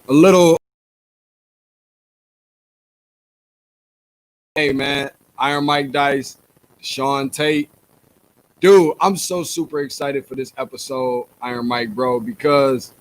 a little. Hey man, Iron Mike Dice, DeShaun Tate. Dude, I'm so super excited for this episode, Iron Mike, bro, because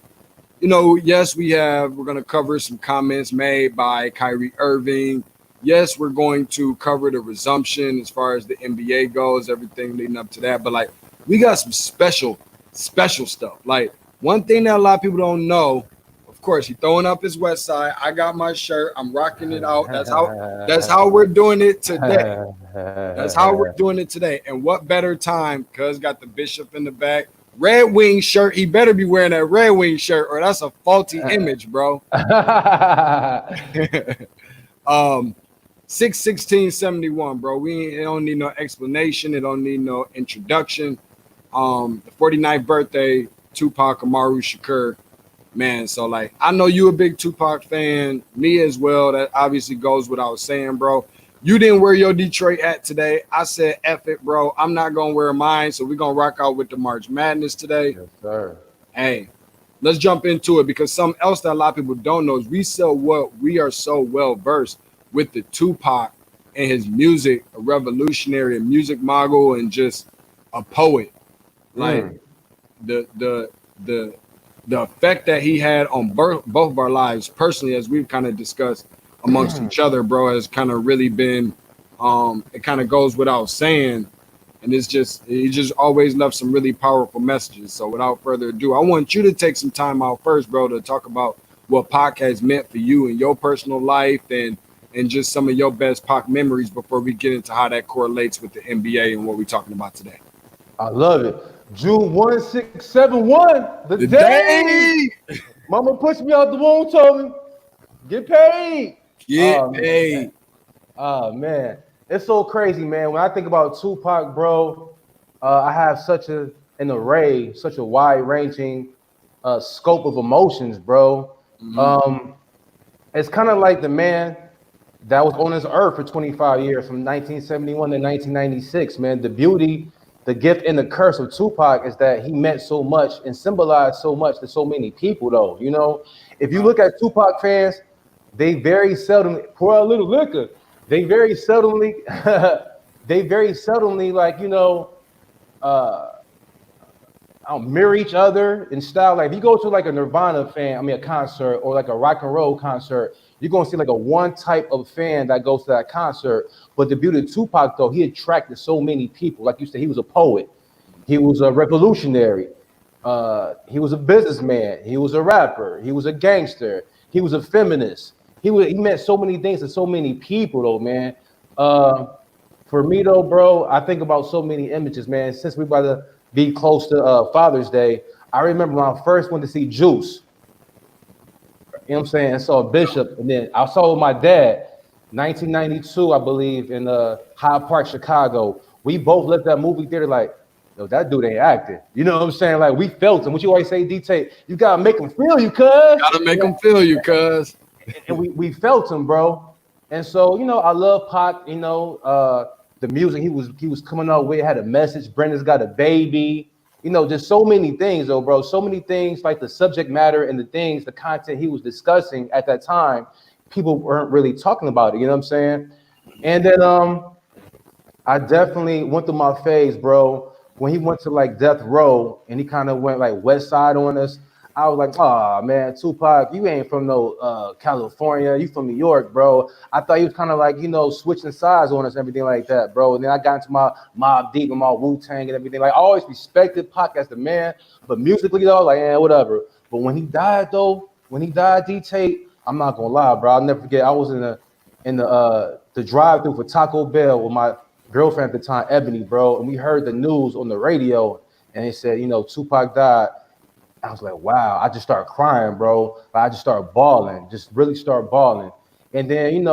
yes, we're gonna cover some comments made by Kyrie Irving. Yes, we're going to cover the resumption as far as the NBA goes, everything leading up to that. But like, we got some special stuff. Like, one thing that a lot of people don't know, of course, he's throwing up his West Side. I got my shirt. I'm rocking it out. That's how we're doing it today. That's how we're doing it today. And what better time? Cuz got the Bishop in the back. Red Wing shirt. He better be wearing that Red Wing shirt, or that's a faulty image, bro. 6/16/71, bro. It don't need no explanation. It don't need no introduction. The 49th birthday, Tupac Amaru Shakur. Man, so like, I know you a big Tupac fan, me as well. That obviously goes without saying, bro. You didn't wear your Detroit hat today. I said, F it, bro. I'm not going to wear mine, so we're going to rock out with the March Madness today. Yes, sir. Hey, let's jump into it, because something else that a lot of people don't know is we are so well-versed with the Tupac and his music, a revolutionary, a music mogul, and just a poet. Like, the effect that he had on both of our lives personally, as we've kind of discussed amongst each other, bro, has kind of really been, it kind of goes without saying. And he just always left some really powerful messages. So without further ado, I want you to take some time out first, bro, to talk about what Pac has meant for you in your personal life and just some of your best Pac memories before we get into how that correlates with the NBA and what we're talking about today. I love it. June 1671, the day. Mama pushed me out the womb, told me, get paid. Get paid. Oh, man. It's so crazy, man. When I think about Tupac, bro, I have such an array, such a wide-ranging scope of emotions, bro. It's kind of like the man that was on this earth for 25 years, from 1971 to 1996, man. The beauty, the gift, and the curse of Tupac is that he meant so much and symbolized so much to so many people, though. You know, if you look at Tupac fans, they very seldom pour out a little liquor. They very seldomly, like, mirror each other in style. Like, if you go to like a Nirvana a concert, or like a rock and roll concert, you're gonna see like a one type of fan that goes to that concert. But the beauty of Tupac, though, he attracted so many people. Like you said, he was a poet, he was a revolutionary, he was a businessman, he was a rapper, he was a gangster, he was a feminist. He meant so many things to so many people, though, man. For me, though, bro, I think about so many images, man. Since we're about to be close to Father's Day, I remember when I first went to see Juice. You know what I'm saying? I saw Bishop, and then I saw with my dad, 1992, I believe, in Hyde Park, Chicago. We both left that movie theater like, yo, that dude ain't acting. You know what I'm saying? Like, we felt him. What you always say, D-Tate, you gotta make him feel you, cuz. Gotta make him feel you, cuz. And we felt him, bro. And so, I love Pac, the music he was coming out with had a message. Brenda's got a baby. Just so many things, though, bro. So many things, like the subject matter and the content he was discussing at that time, people weren't really talking about it. You know what I'm saying? And then I definitely went through my phase, bro, when he went to like Death Row and he kind of went like West Side on us. I was like, oh man, Tupac, you ain't from no California, you from New York, bro. I thought he was kind of like, switching sides on us and everything like that, bro. And then I got into my Mobb Deep and my Wu-Tang and everything. Like, I always respected Pac as the man, but musically though, like, whatever. But when he died, D-Tate, I'm not gonna lie, bro. I'll never forget. I was in the drive-through for Taco Bell with my girlfriend at the time, Ebony, bro, and we heard the news on the radio, and they said, Tupac died. I was like, wow. I just started crying, bro. I just started bawling, just really started bawling. And then, in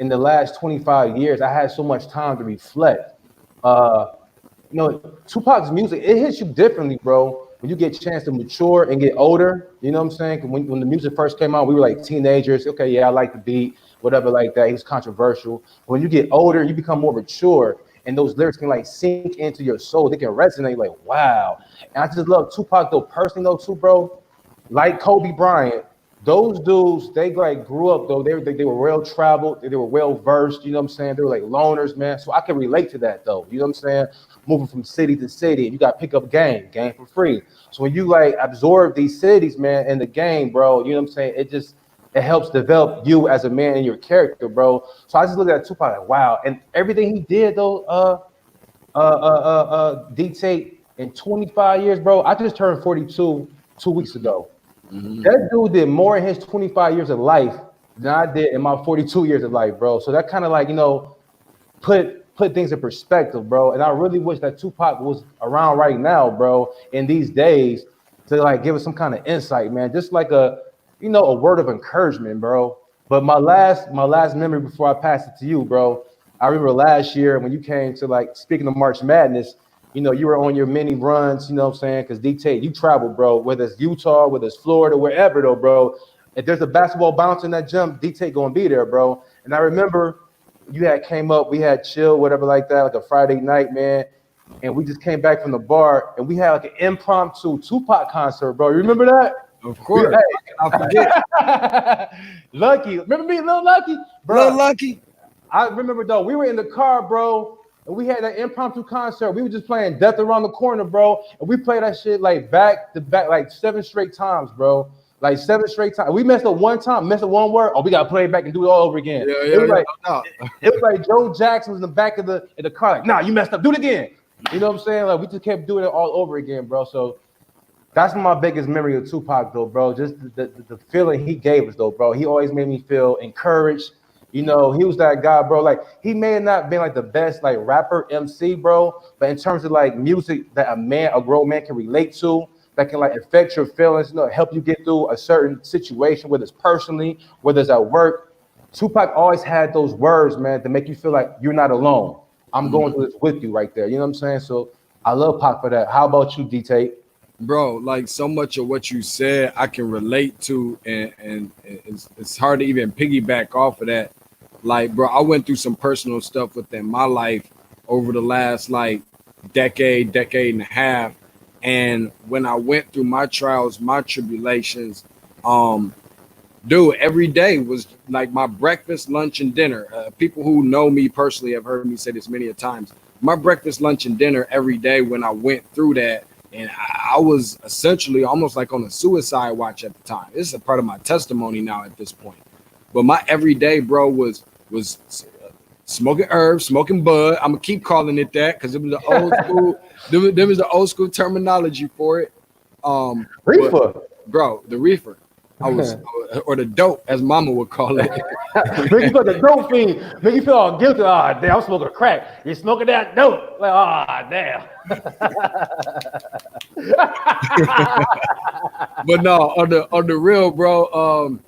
the last 25 years, I had so much time to reflect. Tupac's music, it hits you differently, bro. When you get a chance to mature and get older, you know what I'm saying? When the music first came out, we were like teenagers. Okay, yeah, I like the beat, whatever like that. He was controversial. When you get older, you become more mature. And those lyrics can like sink into your soul. They can resonate like, wow. And I just love Tupac though, personally though too, bro. Like Kobe Bryant, those dudes, they like grew up though. They were well traveled, they were well versed, you know what I'm saying? They were like loners, man. So I can relate to that though. You know what I'm saying? Moving from city to city, you got to pick up game for free. So when you like absorb these cities, man, in the game, bro, you know what I'm saying? It helps develop you as a man and your character, bro. So I just look at Tupac like, wow, and everything he did though, D-Tate in 25 years, bro. I just turned 42 2 weeks ago. Mm-hmm. That dude did more in his 25 years of life than I did in my 42 years of life, bro. So that kind of like, you know, put things in perspective, bro. And I really wish that Tupac was around right now, bro, in these days to like give us some kind of insight, man. Just like a word of encouragement, bro. But my last memory before I pass it to you, bro. I remember last year when you came to like speaking of March Madness, you know, you were on your mini runs, you know what I'm saying? Because D-Tate, you travel, bro, whether it's Utah, whether it's Florida, wherever though, bro. If there's a basketball bounce in that jump, D-Tate gonna be there, bro. And I remember you had came up, we had chill, whatever like that, like a Friday night, man. And we just came back from the bar and we had like an impromptu Tupac concert, bro. You remember that? Of course. I'll forget. Lucky. Remember me, Lil Lucky? Bro, Lil Lucky. I remember though, we were in the car, bro, and we had an impromptu concert. We were just playing Death Around the Corner, bro. And we played that shit like back to back, like 7 straight times, bro. Like 7 straight times. We messed up one time, messed up one word. Oh, we gotta play it back and do it all over again. It was like Joe Jackson was in the back of the car, like, nah, you messed up, do it again. You know what I'm saying? Like we just kept doing it all over again, bro. So that's my biggest memory of Tupac, though, bro. Just the feeling he gave us, though, bro. He always made me feel encouraged. You know, he was that guy, bro. Like, he may have not been like the best like rapper MC, bro, but in terms of like music that a grown man can relate to, that can like affect your feelings, you know, help you get through a certain situation, whether it's personally, whether it's at work. Tupac always had those words, man, to make you feel like you're not alone. I'm going through this with you right there. You know what I'm saying? So I love Pac for that. How about you, D-Tate? Bro, like so much of what you said, I can relate to, and it's hard to even piggyback off of that. Like, bro, I went through some personal stuff within my life over the last like decade and a half. And when I went through my trials, my tribulations, dude, every day was like my breakfast, lunch, and dinner. People who know me personally have heard me say this many a times. My breakfast, lunch, and dinner every day when I went through that. And I was essentially almost like on a suicide watch at the time. This is a part of my testimony now at this point. But my everyday, bro, was smoking herbs, smoking bud. I'm gonna keep calling it that because it was the old school. There was the old school terminology for it. Reefer, but, bro, the reefer. I was, or the dope, as Mama would call it. Make you feel the dope fiend. Make you feel all guilty. Oh, damn, I'm smoking crack. You're smoking that dope. Like, oh, damn. But no, on the real, bro.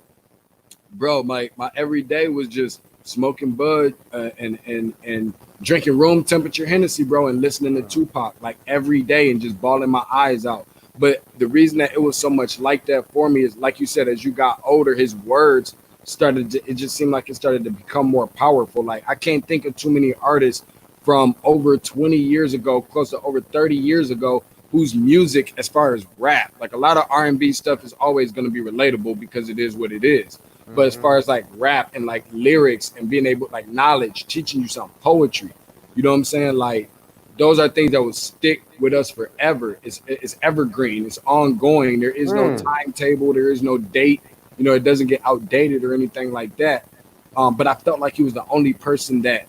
Bro, my everyday was just smoking bud and drinking room temperature Hennessy, bro, and listening to Tupac like every day and just bawling my eyes out. But the reason that it was so much like that for me is, like you said, as you got older, his words it just seemed like it started to become more powerful. Like, I can't think of too many artists from over 20 years ago, close to over 30 years ago, whose music, as far as rap, like a lot of R&B stuff is always going to be relatable because it is what it is. Mm-hmm. But as far as like rap and like lyrics and being able, like knowledge, teaching you some poetry, you know what I'm saying? Like, those are things that will stick with us forever. It's evergreen. It's ongoing. There is no timetable. There is no date. You know, it doesn't get outdated or anything like that. But I felt like he was the only person that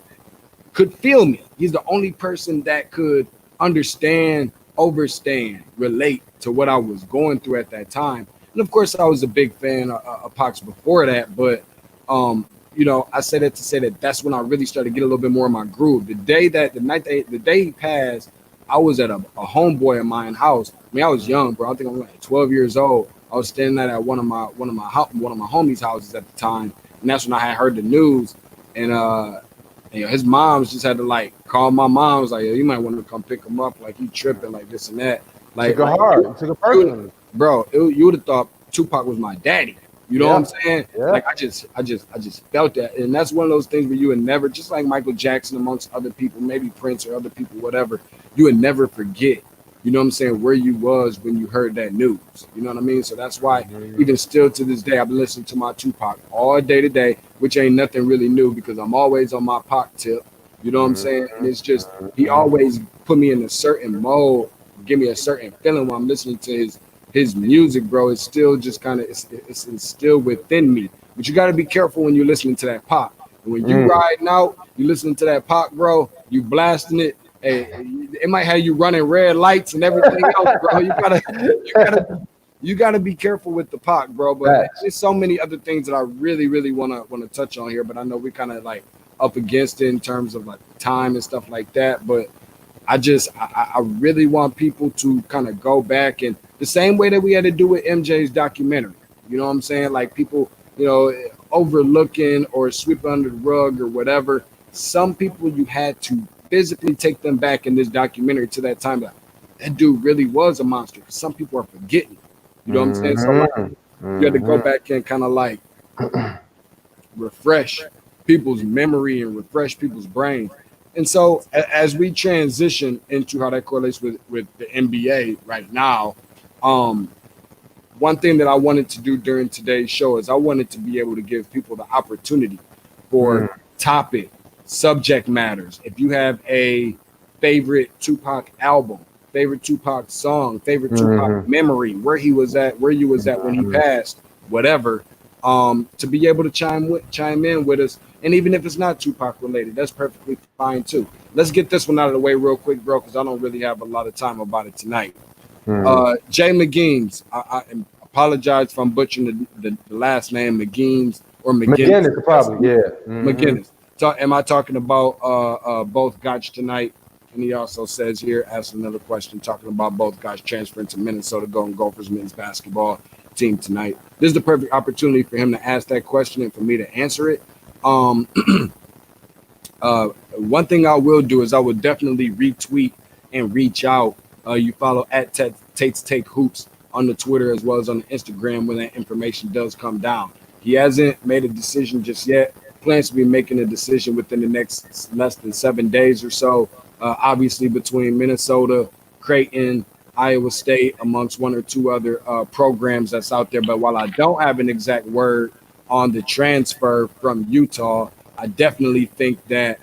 could feel me. He's the only person that could understand, overstand, relate to what I was going through at that time. And of course, I was a big fan of Pac's before that. But you know, I say that to say that that's when I really started to get a little bit more in my groove. The day he passed, I was at a homeboy of mine house. I mean, I was young, bro. I think I was like 12 years old. I was standing at one of my homies' houses at the time, and that's when I had heard the news. And you know, his mom's just had to like call my mom. Was like, yeah, you might want to come pick him up. Like, he tripping, like this and that. Like, took it hard. Took it personally, bro. You would have thought Tupac was my daddy. You know what I'm saying? Yeah. Like, I just felt that. And that's one of those things where you would never, just like Michael Jackson amongst other people, maybe Prince or other people, whatever, you would never forget you know what I'm saying, where you was when you heard that news. You know what I mean? So that's why even still to this day, I've been listening to my Tupac all day today, which ain't nothing really new because I'm always on my Pac tip. You know what I'm saying? And it's just he always put me in a certain mode, give me a certain feeling when I'm listening to his music, bro. It's still just kind of it's instilled within me. But you got to be careful when you're listening to that Pac. And when you riding out, you listening to that Pac, bro. You blasting it. Hey, it might have you running red lights and everything else, bro. You gotta be careful with the Pac, bro. But there's so many other things that I really wanna touch on here. But I know we kind of like up against it in terms of like time and stuff like that. But I really want people to kind of go back and the same way that we had to do with MJ's documentary. You know what I'm saying? Like people, you know, overlooking or sweep under the rug or whatever. Some people you had to physically take them back in this documentary to that time that dude really was a monster. Because some people are forgetting. You know what I'm saying? So like, you had to go back and kind of like refresh people's memory and refresh people's brain. And so as we transition into how that correlates with the NBA right now, one thing that I wanted to do during today's show is I wanted to be able to give people the opportunity for topic, subject matters. If you have a favorite Tupac album, favorite Tupac song, favorite Tupac memory, where he was at, where you was at when he passed, whatever, to be able to chime in with us. And even if it's not Tupac related, that's perfectly fine too. Let's get this one out of the way real quick, bro, because I don't really have a lot of time about it tonight. Jay McGeems, I apologize if I'm butchering the last name, McGeems or McGinnis. McGinnis, probably, yeah. McGinnis. Am I talking about both guys tonight? And he also says here, asks another question, talking about both guys transferring to Minnesota Golden Gophers men's basketball team tonight. This is the perfect opportunity for him to ask that question and for me to answer it. One thing I will do is I will definitely retweet and reach out. You follow at Tate's Take Hoops on the Twitter as well as on the Instagram when that information does come down. He hasn't made a decision just yet. Plans to be making a decision within the next less than 7 days or so. Obviously between Minnesota, Creighton, Iowa State, amongst one or two other programs that's out there. But while I don't have an exact word on the transfer from Utah, I definitely think that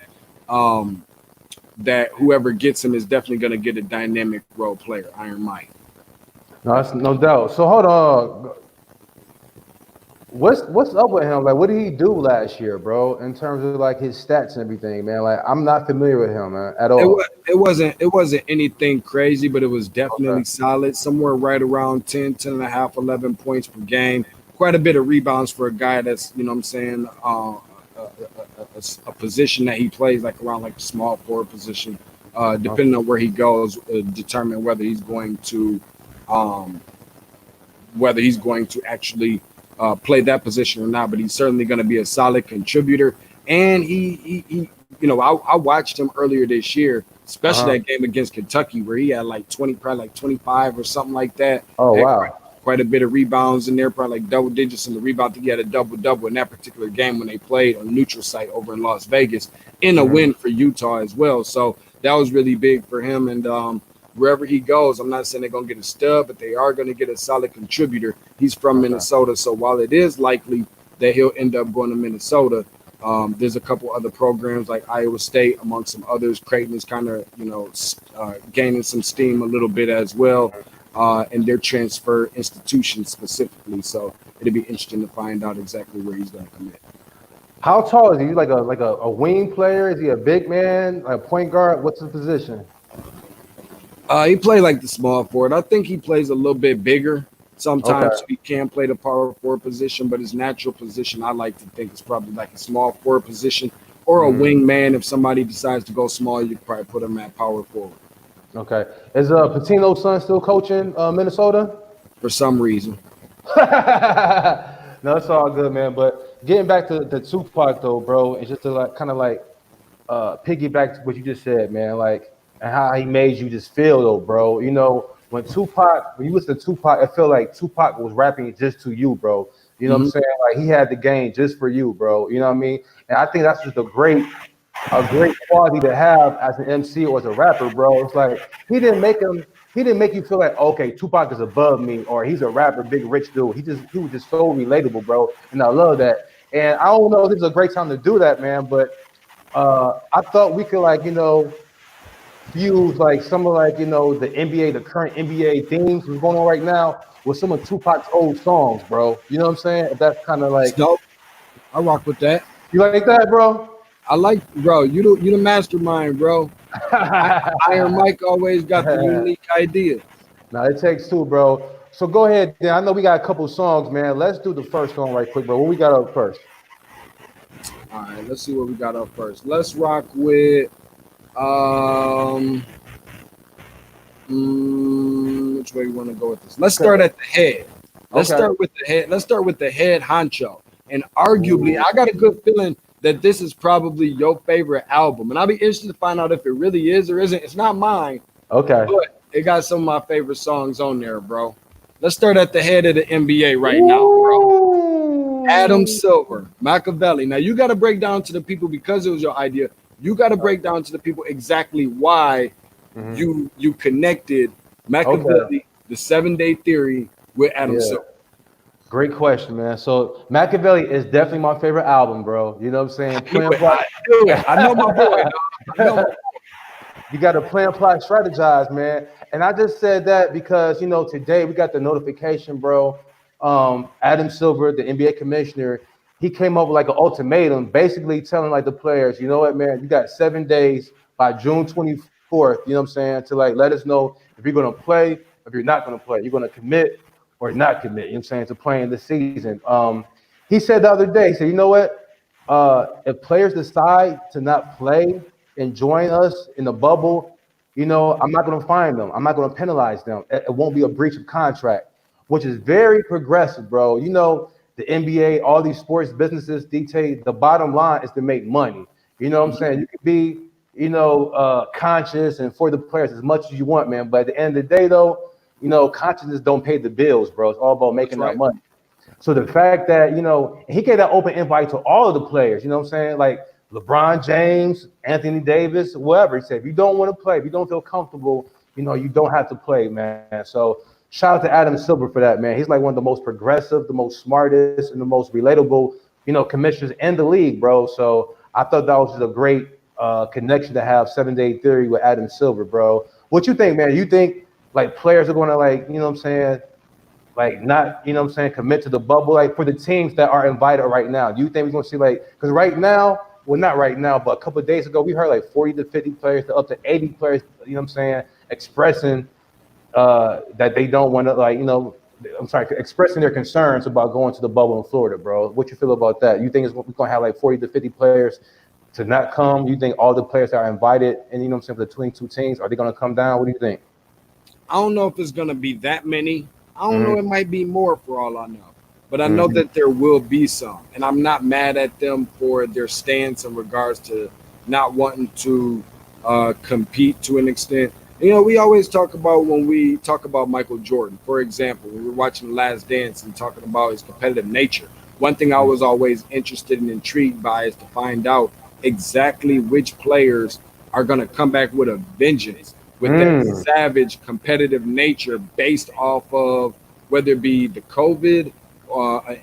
that whoever gets him is definitely going to get a dynamic role player, Iron Mike. No, that's no doubt. So hold on. What's up with him? Like, what did he do last year, bro? In terms of like his stats and everything, man. Like, I'm not familiar with him, man, at all. It wasn't anything crazy, but it was definitely solid. Somewhere right around 10 and a half, 11 points per game. Quite a bit of rebounds for a guy that's, you know what I'm saying, a position that he plays like around like a small forward position. Depending on where he goes, determine whether he's going to actually play that position or not. But he's certainly going to be a solid contributor. And he you know, I watched him earlier this year, especially that game against Kentucky where he had like 20, probably like 25 or something like that. Oh, wow. Quite a bit of rebounds in there, probably like double digits in the rebound. I think he had a double-double in that particular game when they played on neutral site over in Las Vegas in a win for Utah as well. So that was really big for him. And wherever he goes, I'm not saying they're going to get a stud, but they are going to get a solid contributor. He's from Minnesota. So while it is likely that he'll end up going to Minnesota, there's a couple other programs like Iowa State, amongst some others. Creighton is kind of, you know, gaining some steam a little bit as well. And their transfer institution specifically. So it'll be interesting to find out exactly where he's going to commit. How tall is he? Like a wing player? Is he a big man? Like a point guard? What's his position? He played like the small forward. I think he plays a little bit bigger. Sometimes he can play the power forward position, but his natural position, I like to think, is probably like a small forward position or a wing man. If somebody decides to go small, you could probably put him at power forward. Okay. Is Patino's son still coaching Minnesota? For some reason. No, it's all good, man. But getting back to the Tupac though, bro, it's just to like kind of like piggyback to what you just said, man. Like, and how he made you just feel though, bro. You know, when you listen to Tupac, I feel like Tupac was rapping just to you, bro. You know what I'm saying? Like he had the game just for you, bro. You know what I mean? And I think that's just a great quality to have as an MC or as a rapper, bro. It's like he didn't make him he didn't make you feel like, okay, Tupac is above me, or he's a rapper, big rich dude. He was just so relatable, bro. And I love that. And I don't know if this is a great time to do that, man, but I thought we could, like, fuse like some of, like, the NBA, the current NBA themes was going on right now with some of Tupac's old songs, bro. You know what I'm saying? If that's kind of It's like, dope. I rock with that. you like that, bro? I like, bro. You the mastermind, bro. Iron Mike always got the unique idea. Now it takes two, bro. So go ahead, Dan. I know we got a couple songs, man. Let's do the first song right quick, bro. What we got up first? All right, let's see what we got up first. Let's rock with which way you want to go with this? Let's start at the head. Let's start with the head. Let's start with the head honcho. And arguably, I got a good feeling that this is probably your favorite album. And I'll be interested to find out if it really is or isn't. It's not mine. Okay. But it got some of my favorite songs on there, bro. Let's start at the head of the NBA right now, bro. Adam Silver, Machiavelli. Now, you got to break down to the people, because it was your idea, you got to break down to the people exactly why you connected Machiavelli, the 7-Day Theory, with Adam Silver. Great question, man. So Machiavelli is definitely my favorite album, bro. You know what I'm saying? I know my boy. You got to plan, plot, strategize, man. And I just said that because, today we got the notification, bro. Adam Silver, the NBA commissioner, he came up with like an ultimatum, basically telling like the players, you know what, man, you got 7 days by June 24th, you know what I'm saying, to like let us know if you're going to play, if you're not going to play, you're going to commit or not commit, you know what I'm saying, to playing this season. He said the other day, he said, you know what, if players decide to not play and join us in the bubble, I'm not going to fine them. I'm not going to penalize them. It won't be a breach of contract, which is very progressive, bro. The NBA, all these sports businesses dictate the bottom line is to make money. You know what I'm saying? You could be, conscious and for the players as much as you want, man. But at the end of the day, though, consciousness don't pay the bills, bro. It's all about making that money. So the fact that, he gave that open invite to all of the players, you know what I'm saying? Like LeBron James, Anthony Davis, whoever. He said, if you don't want to play, if you don't feel comfortable, you don't have to play, man. So shout out to Adam Silver for that, man. He's like one of the most progressive, the most smartest, and the most relatable, commissioners in the league, bro. So I thought that was just a great connection to have 7-Day Theory with Adam Silver, bro. What you think, man? You think like players are going to like, you know what I'm saying, like not, you know what I'm saying, commit to the bubble, like for the teams that are invited right now? Do you think we're going to see like, because right now, well, not right now, but a couple of days ago, we heard like 40 to 50 players to up to 80 players, you know what I'm saying, expressing that they don't want to, like, expressing their concerns about going to the bubble in Florida, bro. What you feel about that? You think we're going to have like 40 to 50 players to not come? You think all the players that are invited and, you know what I'm saying, between two teams, are they going to come down? What do you think? I don't know if it's going to be that many. I don't know. It might be more for all I know. But I know that there will be some. And I'm not mad at them for their stance in regards to not wanting to compete to an extent. We always talk about, when we talk about Michael Jordan, for example, when we were watching The Last Dance and talking about his competitive nature, one thing I was always interested and intrigued by is to find out exactly which players are going to come back with a vengeance, with that savage competitive nature based off of whether it be the COVID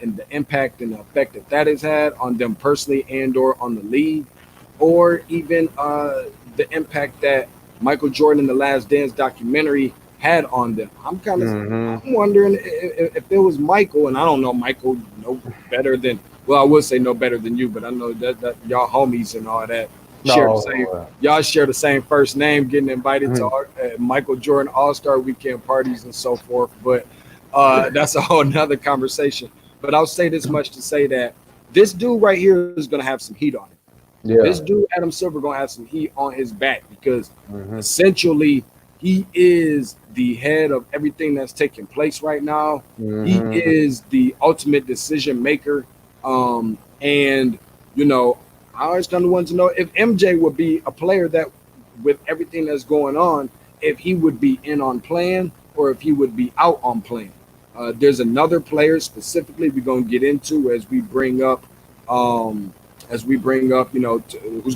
and the impact and the effect that has had on them personally and or on the league, or even the impact that Michael Jordan in The Last Dance documentary had on them. I'm kind of I'm wondering if it was Michael, and I don't know Michael no better than, well, I would say no better than you, but I know that y'all homies and all that y'all share the same first name, getting invited to Michael Jordan All-Star Weekend parties and so forth. But that's a whole nother conversation. But I'll say this much to say that this dude right here is going to have some heat on him. Yeah. This dude, Adam Silver, going to have some heat on his back because essentially he is the head of everything that's taking place right now. He is the ultimate decision maker. And, I always kind of want to know if MJ would be a player that, with everything that's going on, if he would be in on playing or if he would be out on playing. There's another player specifically we're going to get into as we bring up, who's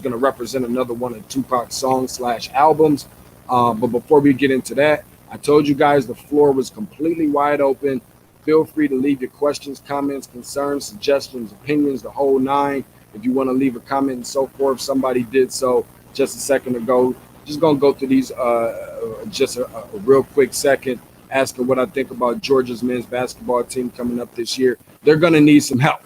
going to represent another one of Tupac's songs / albums. But before we get into that, I told you guys the floor was completely wide open. Feel free to leave your questions, comments, concerns, suggestions, opinions, the whole nine. If you want to leave a comment and so forth, somebody did so just a second ago. Just gonna go through these just a real quick second, asking what I think about Georgia's men's basketball team coming up this year. They're gonna need some help.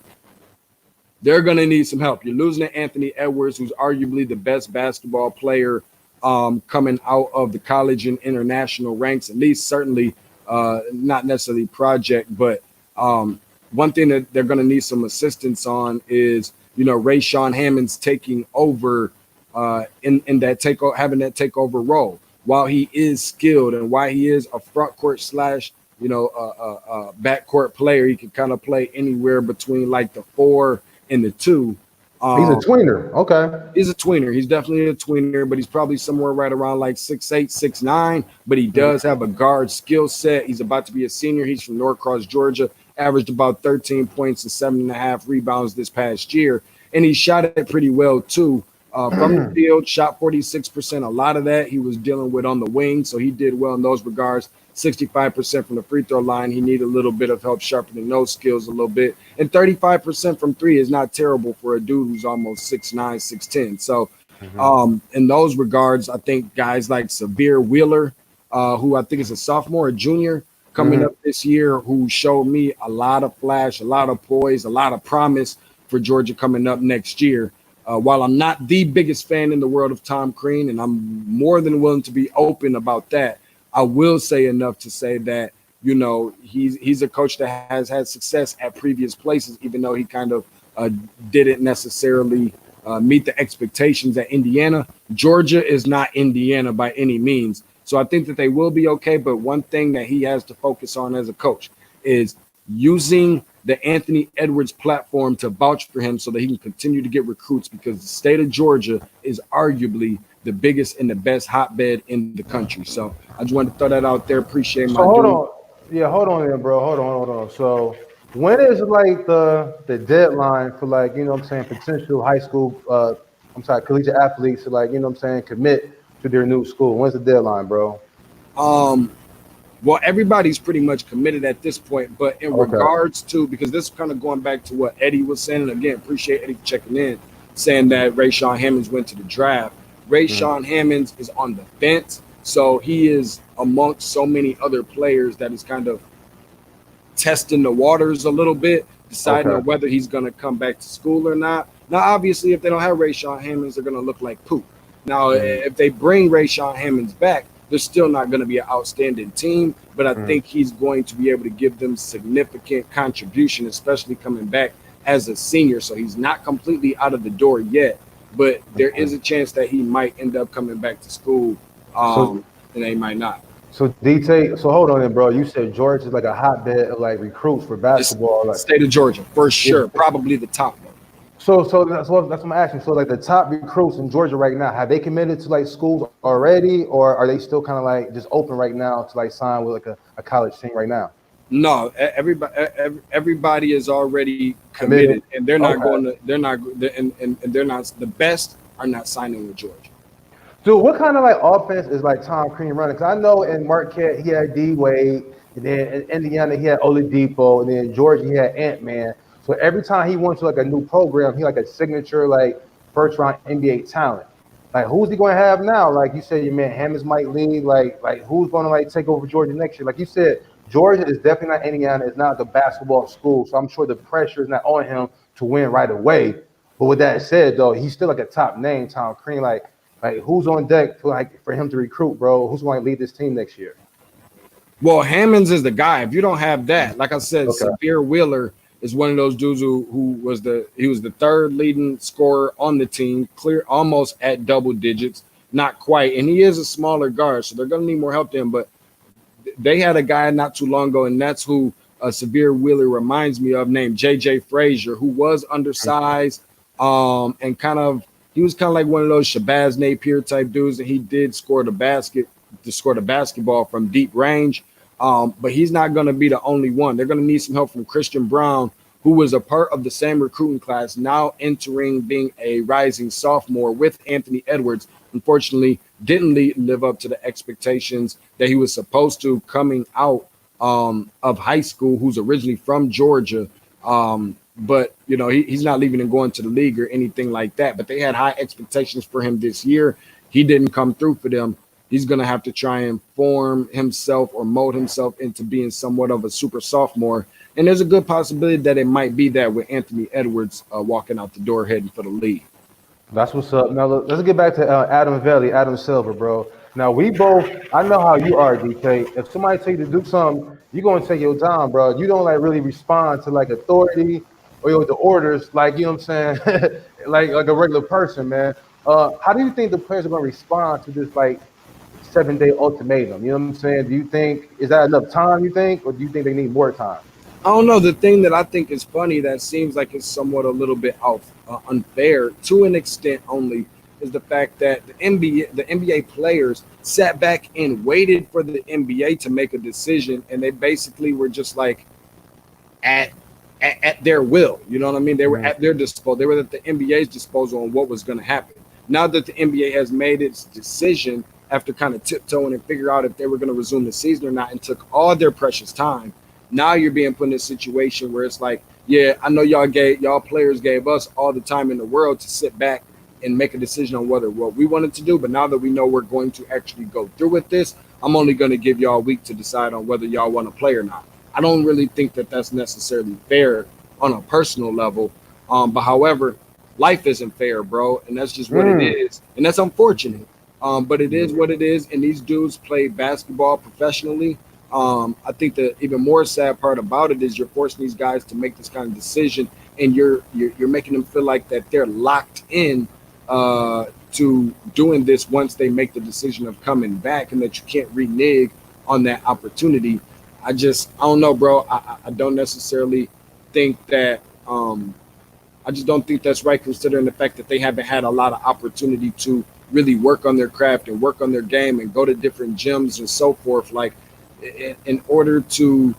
They're gonna need some help. You're losing to Anthony Edwards, who's arguably the best basketball player coming out of the college and international ranks, at least certainly not necessarily project, but one thing that they're going to need some assistance on is, Rayshawn Hammond's taking over in that having that takeover role. While he is skilled and while he is a front court slash, backcourt player, he can kind of play anywhere between like the 4 and the 2. He's a tweener. Okay. He's a tweener. He's definitely a tweener, but he's probably somewhere right around like 6'8", 6'9", but he does have a guard skill set. He's about to be a senior. He's from Norcross, Georgia, averaged about 13 points and 7.5 rebounds this past year. And he shot it pretty well too. From the field, shot 46%. A lot of that he was dealing with on the wing, so he did well in those regards. 65% from the free throw line. He needed a little bit of help sharpening those skills a little bit. And 35% from 3 is not terrible for a dude who's almost 6'9", 6'10". So in those regards, I think guys like Severe Wheeler, who I think is a sophomore or junior coming up this year, who showed me a lot of flash, a lot of poise, a lot of promise for Georgia coming up next year. While I'm not the biggest fan in the world of Tom Crean, and I'm more than willing to be open about that, I will say enough to say that, he's a coach that has had success at previous places, even though he kind of didn't necessarily meet the expectations at Indiana. Georgia is not Indiana by any means. So I think that they will be okay. But one thing that he has to focus on as a coach is using the Anthony Edwards platform to vouch for him so that he can continue to get recruits, because the state of Georgia is arguably the biggest and the best hotbed in the country. So I just wanted to throw that out there. Appreciate my hold on. Yeah, hold on there, bro. Hold on. So when is like the deadline for potential high school collegiate athletes to commit to their new school? When's the deadline, bro? Well, everybody's pretty much committed at this point, but in regards to, because this is kind of going back to what Eddie was saying, and again, appreciate Eddie checking in, saying that Rayshawn Hammonds went to the draft. Rayshawn Hammonds is on the fence, so he is amongst so many other players that is kind of testing the waters a little bit, deciding on whether he's going to come back to school or not. Now, obviously, if they don't have Rayshawn Hammonds, they're going to look like poop. Now, if they bring Rayshawn Hammonds back, they're still not going to be an outstanding team, but I think he's going to be able to give them significant contribution, especially coming back as a senior. So he's not completely out of the door yet, but there is a chance that he might end up coming back to school, and they might not. So DT, hold on there, bro. You said Georgia is like a hotbed of like recruits for basketball. Like, state of Georgia, for sure, probably the top one. So that's what I'm asking. So like the top recruits in Georgia right now, have they committed to like schools already, or are they still kind of like just open right now to like sign with like a college team right now? No, everybody is already committed, and they're not going to. They're not, and they're not. The best are not signing with Georgia. Dude, what kind of like offense is like Tom Crean running? Because I know in Marquette he had D Wade, and then in Indiana he had Oladipo, and then in Georgia he had Ant-Man. So every time he went to like a new program, he like a signature like first round NBA talent. Like who's he going to have now? Like you said, your man Hammonds might lead. Like who's going to like take over Georgia next year? Like you said, Georgia is definitely not Indiana. It's not the basketball school, so I'm sure the pressure is not on him to win right away. But with that said, though, he's still like a top name, Tom Crean. Like who's on deck for him to recruit, bro? Who's going to lead this team next year? Well, Hammonds is the guy. If you don't have that, like I said, Severe Wheeler is one of those dudes who was the third leading scorer on the team, clear almost at double digits, not quite. And he is a smaller guard, so they're going to need more help than him. But they had a guy not too long ago, and that's who Severe Wheeler reminds me of, named J.J. Frazier, who was undersized and he was kind of like one of those Shabazz Napier type dudes, and he did score the basketball from deep range. But he's not going to be the only one. They're going to need some help from Christian Brown, who was a part of the same recruiting class, now entering being a rising sophomore with Anthony Edwards. Unfortunately, didn't live up to the expectations that he was supposed to coming out of high school, who's originally from Georgia. But he's not leaving and going to the league or anything like that. But they had high expectations for him this year. He didn't come through for them. He's going to have to try and form himself or mold himself into being somewhat of a super sophomore. And there's a good possibility that it might be that with Anthony Edwards walking out the door heading for the league. That's what's up. Now let's get back to Adam Silver, bro. Now we both. I know how you are, DK. If somebody tell you to do something, you're gonna take your time, bro. You don't like really respond to like authority or the orders, like you know what I'm saying, like a regular person, man. How do you think the players are gonna respond to this like 7-day ultimatum? You know what I'm saying? Do you think is that enough time? You think, or do you think they need more time? I don't know. The thing that I think is funny that seems like it's somewhat a little bit unfair to an extent only is the fact that the NBA players sat back and waited for the NBA to make a decision, and they basically were just like at their will. You know what I mean? They were at their disposal. They were at the NBA's disposal on what was going to happen. Now that the NBA has made its decision after kind of tiptoeing and figure out if they were going to resume the season or not, and took all their precious time. Now you're being put in a situation where it's like, yeah, I know y'all players gave us all the time in the world to sit back and make a decision on what we wanted to do. But now that we know we're going to actually go through with this, I'm only going to give y'all a week to decide on whether y'all want to play or not. I don't really think that that's necessarily fair on a personal level. But however, life isn't fair, bro. And that's just what it is. And that's unfortunate. But it is what it is. And these dudes play basketball professionally. I think the even more sad part about it is you're forcing these guys to make this kind of decision, and you're making them feel like that they're locked in to doing this once they make the decision of coming back, and that you can't renege on that opportunity. I don't know, bro. I don't necessarily think that. I just don't think that's right, considering the fact that they haven't had a lot of opportunity to really work on their craft and work on their game and go to different gyms and so forth. Like, in order to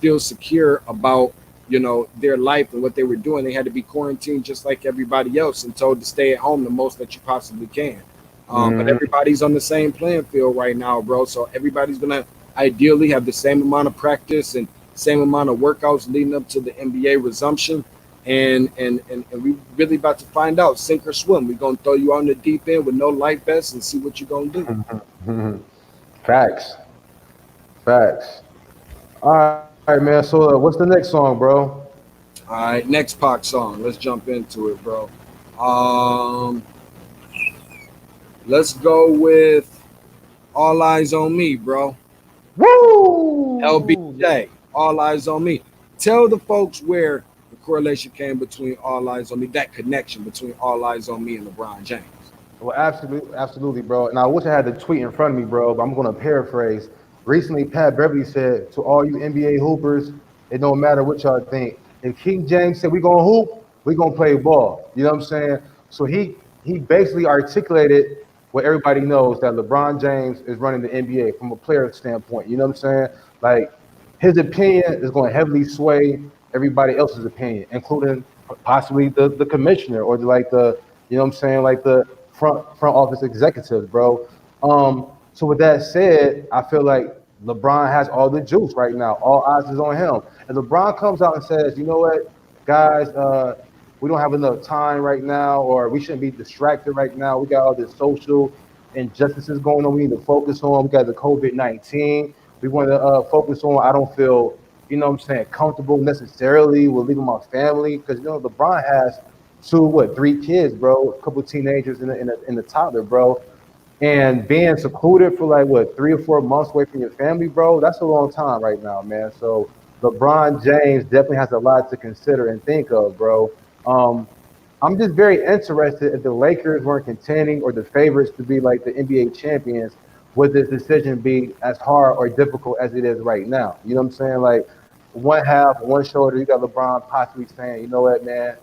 feel secure about their life and what they were doing, they had to be quarantined just like everybody else and told to stay at home the most that you possibly can. But everybody's on the same playing field right now, bro. So everybody's gonna ideally have the same amount of practice and same amount of workouts leading up to the NBA resumption. And we really about to find out, sink or swim. We're gonna throw you on the deep end with no life vests and see what you're gonna do. Facts. All right, man. So what's the next song, bro? All right, next Pac song. Let's jump into it, bro. Let's go with All Eyes on Me, bro. Woo! LBJ, All Eyes on Me. Tell the folks where the correlation came between All Eyes on Me, that connection between All Eyes on Me and LeBron James. Well, absolutely, bro. And I wish I had the tweet in front of me, bro, but I'm going to paraphrase. Recently, Pat Beverly said to all you NBA hoopers, it don't matter what y'all think. If King James said we're going to hoop, we're going to play ball. You know what I'm saying? So he basically articulated what everybody knows, that LeBron James is running the NBA from a player standpoint. You know what I'm saying? Like, his opinion is going to heavily sway everybody else's opinion, including possibly the commissioner or you know what I'm saying, like the front office executives, bro. So with that said, I feel like LeBron has all the juice right now. All eyes is on him. And LeBron comes out and says, you know what, guys, we don't have enough time right now, or we shouldn't be distracted right now. We got all this social injustices going on we need to focus on. We got the COVID-19. We want to focus on. I don't feel, you know what I'm saying, comfortable necessarily with leaving my family, because, you know, LeBron has 3 kids, bro, a couple of teenagers in the toddler, bro. And being secluded for 3 or 4 months away from your family, bro, that's a long time right now, man. So LeBron James definitely has a lot to consider and think of, bro. I'm just very interested if the Lakers weren't contending or the favorites to be like the NBA champions, would this decision be as hard or difficult as it is right now? You know what I'm saying? Like, one half, one shoulder, you got LeBron possibly saying, you know what, man,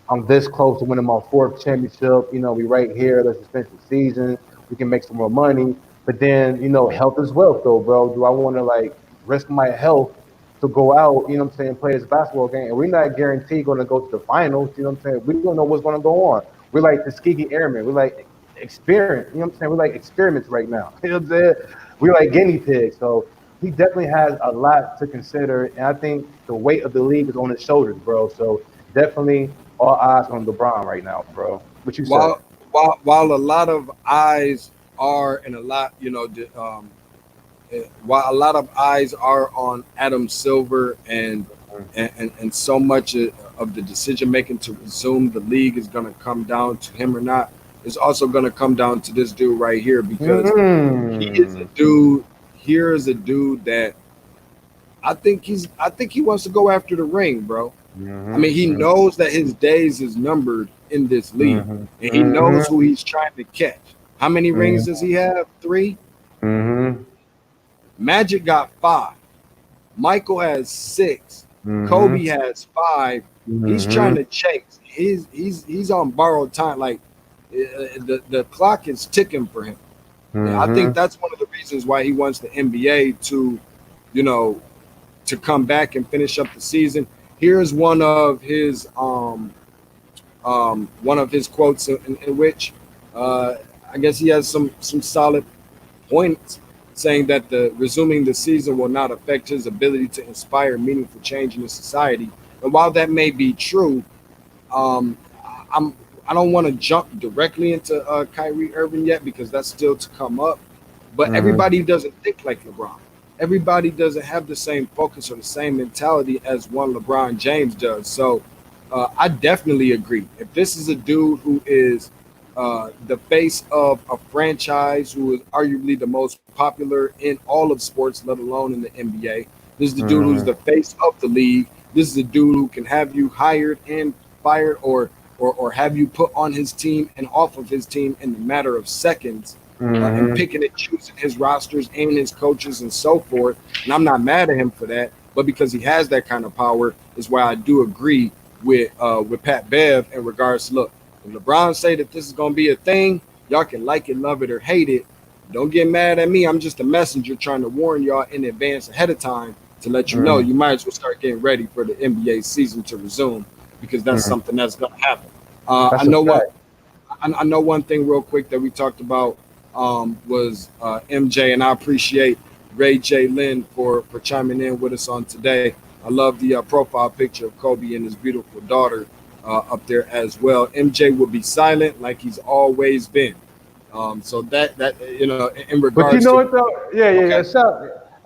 I'm this close to winning my 4th championship. You know, we right here. Let's just finish the season. We can make some more money. But then, you know, health is wealth, though, bro. Do I want to, risk my health to go out, you know what I'm saying, play this basketball game? And we're not guaranteed going to go to the finals, you know what I'm saying? We don't know what's going to go on. We're like the Tuskegee Airmen. We're like experience. You know what I'm saying? We're like experiments right now. You know what I'm saying? We're like guinea pigs. So he definitely has a lot to consider, and I think the weight of the league is on his shoulders, bro. So definitely all eyes on LeBron right now, bro. What you say? While a lot of eyes are and a lot, while a lot of eyes are on Adam Silver and so much of the decision making to resume the league is going to come down to him or not, it's also going to come down to this dude right here because he is a dude. Here is a dude that I think he wants to go after the ring, bro. I mean, he knows that his days is numbered in this league, and he knows who he's trying to catch. How many rings does he have? 3. Magic got 5. Michael has 6. Kobe has 5. He's trying to chase. He's on borrowed time. Like the clock is ticking for him. And I think that's one of the reasons why he wants the NBA to, to come back and finish up the season. Here's one of his quotes in which I guess he has some solid points, saying that the resuming the season will not affect his ability to inspire meaningful change in the society. And while that may be true, I don't want to jump directly into Kyrie Irving yet because that's still to come up. But everybody doesn't think like LeBron. Everybody doesn't have the same focus or the same mentality as one LeBron James does. So I definitely agree. If this is a dude who is the face of a franchise, who is arguably the most popular in all of sports, let alone in the NBA, this is the dude who's the face of the league. This is the dude who can have you hired and fired or have you put on his team and off of his team in the matter of seconds, and picking and choosing his rosters and his coaches and so forth. And I'm not mad at him for that, but because he has that kind of power is why I do agree with Pat Bev in regards to, look, if LeBron say that this is going to be a thing, y'all can like it, love it, or hate it. Don't get mad at me. I'm just a messenger trying to warn y'all in advance ahead of time to let you know you might as well start getting ready for the NBA season to resume, because that's something that's going to happen. I know one thing real quick that we talked about was MJ, and I appreciate Ray J. Lynn for chiming in with us on today. I love the profile picture of Kobe and his beautiful daughter up there as well. MJ will be silent like he's always been. So that in regards, but you know what though? Yeah.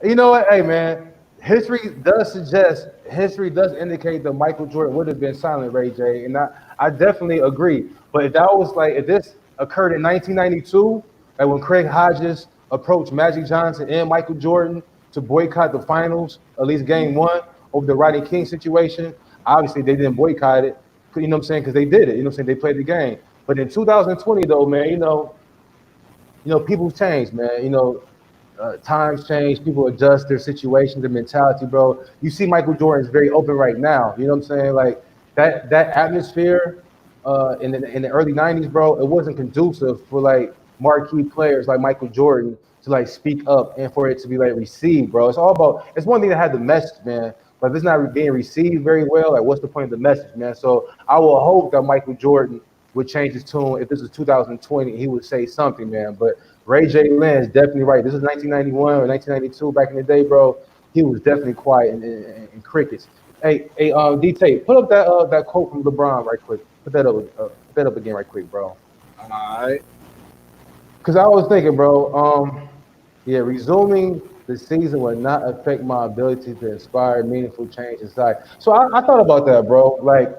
You know what? Hey man, history does indicate that Michael Jordan would have been silent, Ray J, and I definitely agree. But if this occurred in 1992, like when Craig Hodges approached Magic Johnson and Michael Jordan to boycott the finals, at least game 1, over the Rodney King situation, obviously they didn't boycott it, you know what I'm saying, because they did it, you know what I'm saying, they played the game. But in 2020 though, man, people change, man, times change, people adjust their situation, their mentality, bro. You see Michael Jordan is very open right now, you know what I'm saying? Like that atmosphere in the early 90s, bro, it wasn't conducive for like marquee players like Michael Jordan to like speak up and for it to be like received, bro. It's one thing to have the message, man, but if it's not being received very well, like what's the point of the message, man? So I will hope that Michael Jordan would change his tune. If this is 2020, he would say something, man. But Ray J. Lynn is definitely right. This is 1991 or 1992 back in the day, bro. He was definitely quiet and crickets. Hey, D Tate, put up that quote from LeBron right quick. Put that up again right quick, bro. All right. Because I was thinking, bro, resuming the season will not affect my ability to inspire meaningful change inside. So I thought about that, bro. Like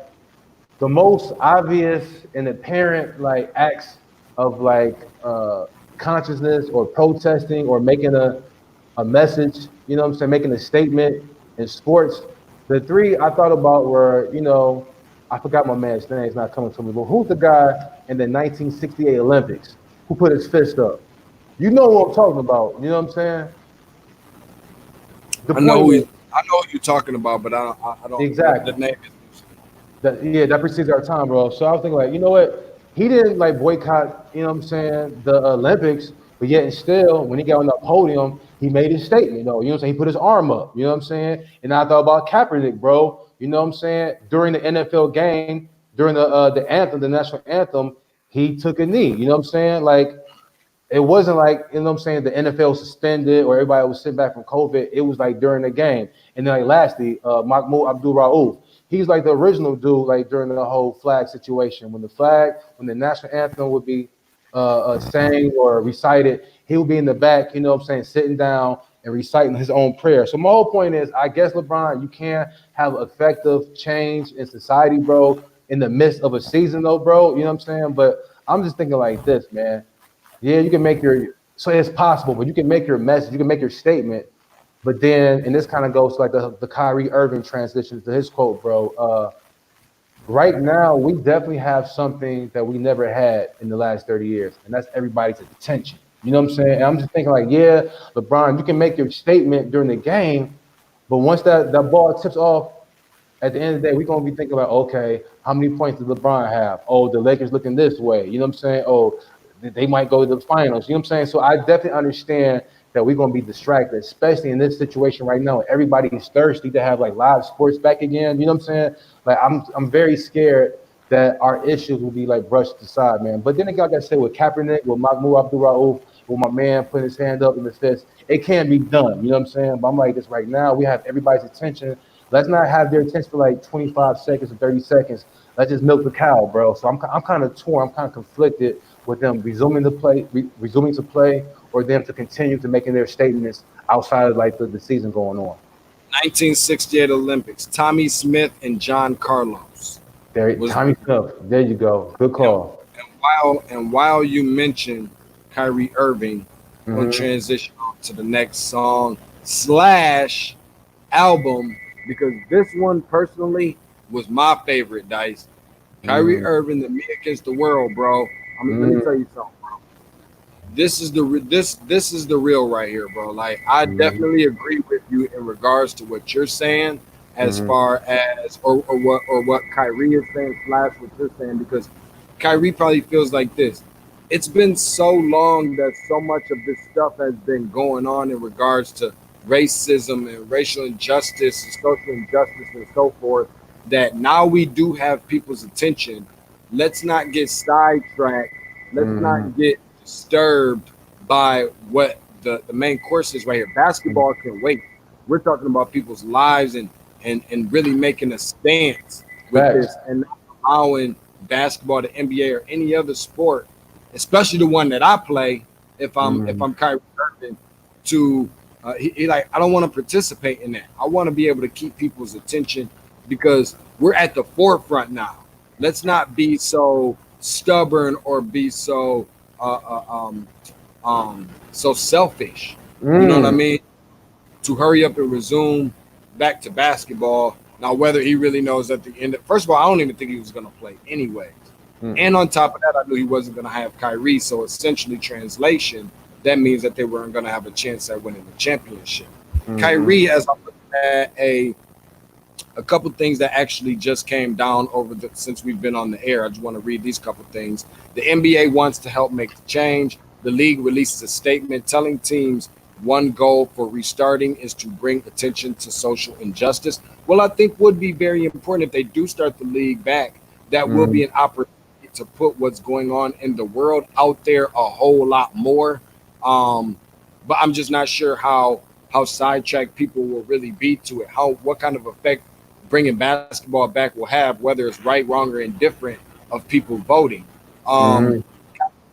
the most obvious and apparent like acts of like consciousness or protesting or making a message, you know what I'm saying, making a statement in sports. The 3 I thought about were, I forgot my man's name, it's not coming to me, but who's the guy in the 1968 Olympics who put his fist up? You know what I'm talking about, you know what I'm saying? I know who you're talking about, but I don't exactly. The name is that precedes our time, bro. So I was thinking, like, you know what? He didn't like boycott, you know what I'm saying, the Olympics, but yet and still, when he got on the podium, he made his statement, you know what I'm saying? He put his arm up, you know what I'm saying? And I thought about Kaepernick, bro, you know what I'm saying? During the NFL game, during the anthem, the national anthem, he took a knee. You know what I'm saying? Like, it wasn't like, you know what I'm saying, the NFL suspended or everybody was sitting back from COVID. It was like during the game. And then like lastly, Mahmoud Abdul Rauf, he's like the original dude, like during the whole flag situation. When the national anthem would be sang or recited, he would be in the back, you know what I'm saying, sitting down and reciting his own prayer. So my whole point is, I guess, LeBron, you can't have effective change in society, bro, in the midst of a season though, bro. You know what I'm saying? But I'm just thinking like this, man. Yeah, you can make so it's possible, but you can make your message, you can make your statement, but then, and this kind of goes to like the Kyrie Irving transition to his quote, bro. Right now, we definitely have something that we never had in the last 30 years, and that's everybody's attention. You know what I'm saying? And I'm just thinking like, yeah, LeBron, you can make your statement during the game, but once that ball tips off, at the end of the day, we're going to be thinking about, okay, how many points did LeBron have? Oh, the Lakers looking this way. You know what I'm saying? Oh, they might go to the finals. You know what I'm saying? So I definitely understand that we're going to be distracted, especially in this situation right now. Everybody's thirsty to have like live sports back again. You know what I'm saying? Like I'm very scared that our issues will be like brushed aside, man. But then again, like I said, with Kaepernick, with Mahmoud Abdul Rauf, with my man putting his hand up in the fist, it can be done. You know what I'm saying? But I'm like this right now. We have everybody's attention. Let's not have their attention for like 25 seconds or 30 seconds. Let's just milk the cow, bro. So I'm kind of torn. I'm kind of conflicted with them resuming to play, or them to continue to making their statements outside of like the season going on. 1968 Olympics, Tommy Smith and John Carlos. Tommy Smith. There you go. Good call. And while you mentioned Kyrie Irving, we'll transition on to the next song / album, because this one personally was my favorite, Dice. Kyrie Irving, the Me Against the World, bro. Let me tell you something, bro. This is the real right here, bro. Like, I definitely agree with you in regards to what you're saying, as far as or what Kyrie is saying / what you're saying, because Kyrie probably feels like this. It's been so long that so much of this stuff has been going on in regards to racism and racial injustice and social injustice and so forth, that now we do have people's attention. Let's not get sidetracked. Let's not get disturbed by what the main course is right here. Basketball can wait. We're talking about people's lives and really making a stance with this, and not allowing basketball, the NBA, or any other sport, especially the one that I play, if I'm Kyrie Irving, to he like, I don't want to participate in that. I want to be able to keep people's attention, because we're at the forefront now. Let's not be so stubborn or be so so selfish. You know what I mean? To hurry up and resume back to basketball. Now, whether he really knows at the end, first of all, I don't even think he was going to play anyways. And on top of that, I knew he wasn't going to have Kyrie. So essentially, translation, that means that they weren't going to have a chance at winning the championship. Kyrie, as I'm looking at a couple things that actually just came down since we've been on the air. I just want to read these couple things. The NBA wants to help make the change. The league releases a statement telling teams one goal for restarting is to bring attention to social injustice. Well, I think would be very important if they do start the league back. That will be an opportunity to put what's going on in the world out there a whole lot more. But I'm just not sure how sidetracked people will really be to it. What kind of effect bringing basketball back will have, whether it's right, wrong, or indifferent of people voting.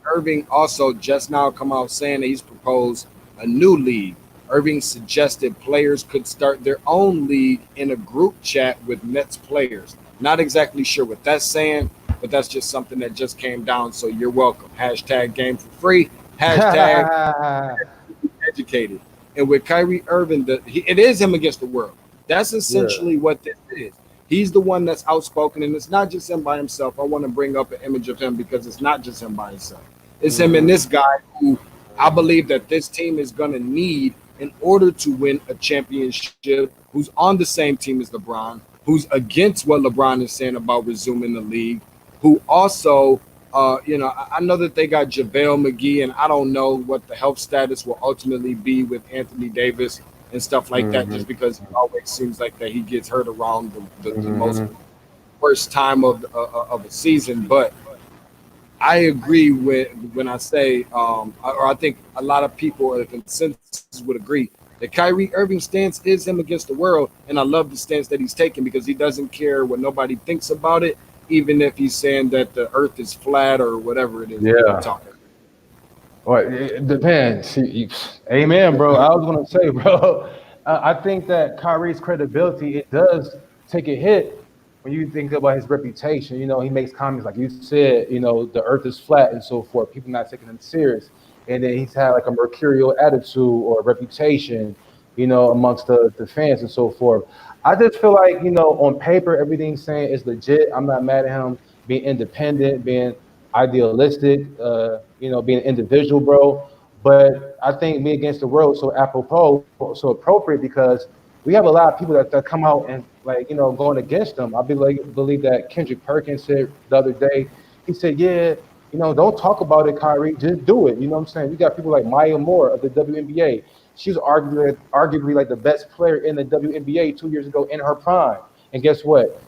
Irving also just now come out saying that he's proposed a new league. Irving suggested players could start their own league in a group chat with Nets players. Not exactly sure what that's saying, but that's just something that just came down. So you're welcome. Hashtag game for free. Hashtag educated. And with Kyrie Irving, it is him against the world. That's essentially what this is. He's the one that's outspoken, and it's not just him by himself. I want to bring up an image of him because it's not just him by himself. It's him and this guy who I believe that this team is going to need in order to win a championship, who's on the same team as LeBron, who's against what LeBron is saying about resuming the league, who also, I know that they got JaVale McGee, and I don't know what the health status will ultimately be with Anthony Davis and stuff like that, just because it always seems like that he gets hurt around the most worst time of a season. But I agree with when I say, or I think a lot of people, or the consensus would agree that Kyrie Irving's stance is him against the world, and I love the stance that he's taking because he doesn't care what nobody thinks about it, even if he's saying that the Earth is flat or whatever it is that he's Yeah. talking. Well, it depends. Amen, bro. I was gonna say, bro. I think that Kyrie's credibility it does take a hit when you think about his reputation. You know, he makes comments like you said. You know, the Earth is flat and so forth. People not taking him serious, and then he's had like a mercurial attitude or reputation. You know, amongst the fans and so forth. I just feel like on paper everything's saying is legit. I'm not mad at him being independent, being idealistic, being an individual, bro. But I think me against the world so apropos, so appropriate because we have a lot of people that come out and like going against them. I believe that Kendrick Perkins said the other day. He said, "Yeah, don't talk about it, Kyrie. Just do it." You know what I'm saying? You got people like Maya Moore of the WNBA. She was arguably like the best player in the WNBA 2 years ago in her prime. And guess what?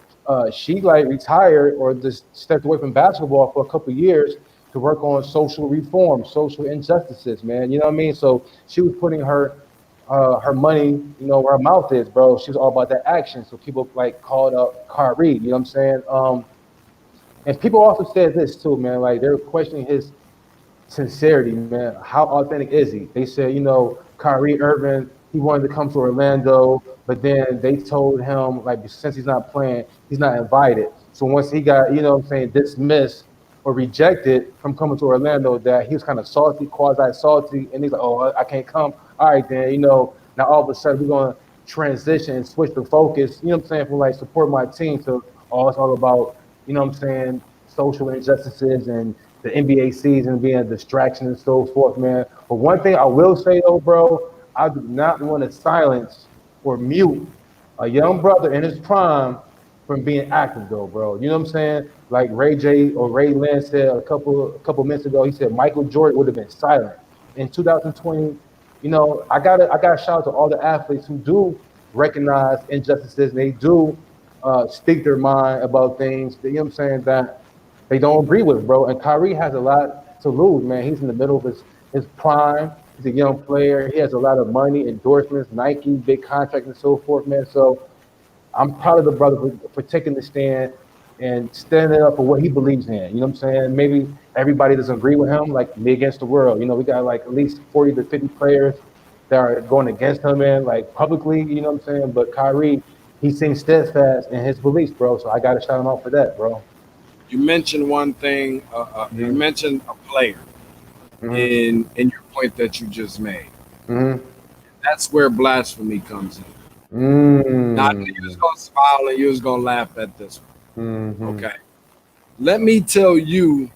She like retired or just stepped away from basketball for a couple of years to work on social reform, social injustices, man. You know what I mean? So she was putting her money, where her mouth is, bro. She was all about that action. So people like called up Kyrie, you know what I'm saying? And people also said this too, man. Like they were questioning his sincerity, man. How authentic is he? They said, Kyrie Irving, he wanted to come to Orlando, but then they told him, like, since he's not playing, he's not invited. So once he got, dismissed or rejected from coming to Orlando, that he was kind of salty, quasi salty, and he's like, oh, I can't come. All right, then, now all of a sudden we're going to transition and switch the focus, from like support my team to, oh, it's all about, social injustices and the NBA season being a distraction and so forth, man. But one thing I will say though, bro, I do not want to silence or mute a young brother in his prime from being active though, bro. You know what I'm saying? Like Ray J or Ray Lynn said a couple minutes ago, he said Michael Jordan would have been silent. In 2020, I gotta shout out to all the athletes who do recognize injustices and they do speak their mind about things, you know what I'm saying, that they don't agree with, bro. And Kyrie has a lot to lose, man. He's in the middle of his prime. He's a young player. He has a lot of money, endorsements, Nike, big contracts, and so forth, man. So I'm proud of the brother for taking the stand and standing up for what he believes in. You know what I'm saying? Maybe everybody doesn't agree with him, like me against the world. We got like at least 40 to 50 players that are going against him, man, like publicly, you know what I'm saying? But Kyrie, he seems steadfast in his beliefs, bro. So I got to shout him out for that, bro. You mentioned one thing. You mentioned a player in your point that you just made. Mm-hmm. That's where blasphemy comes in. Not that you was gonna smile and you was gonna laugh at this one. Mm-hmm. Okay. Let me tell you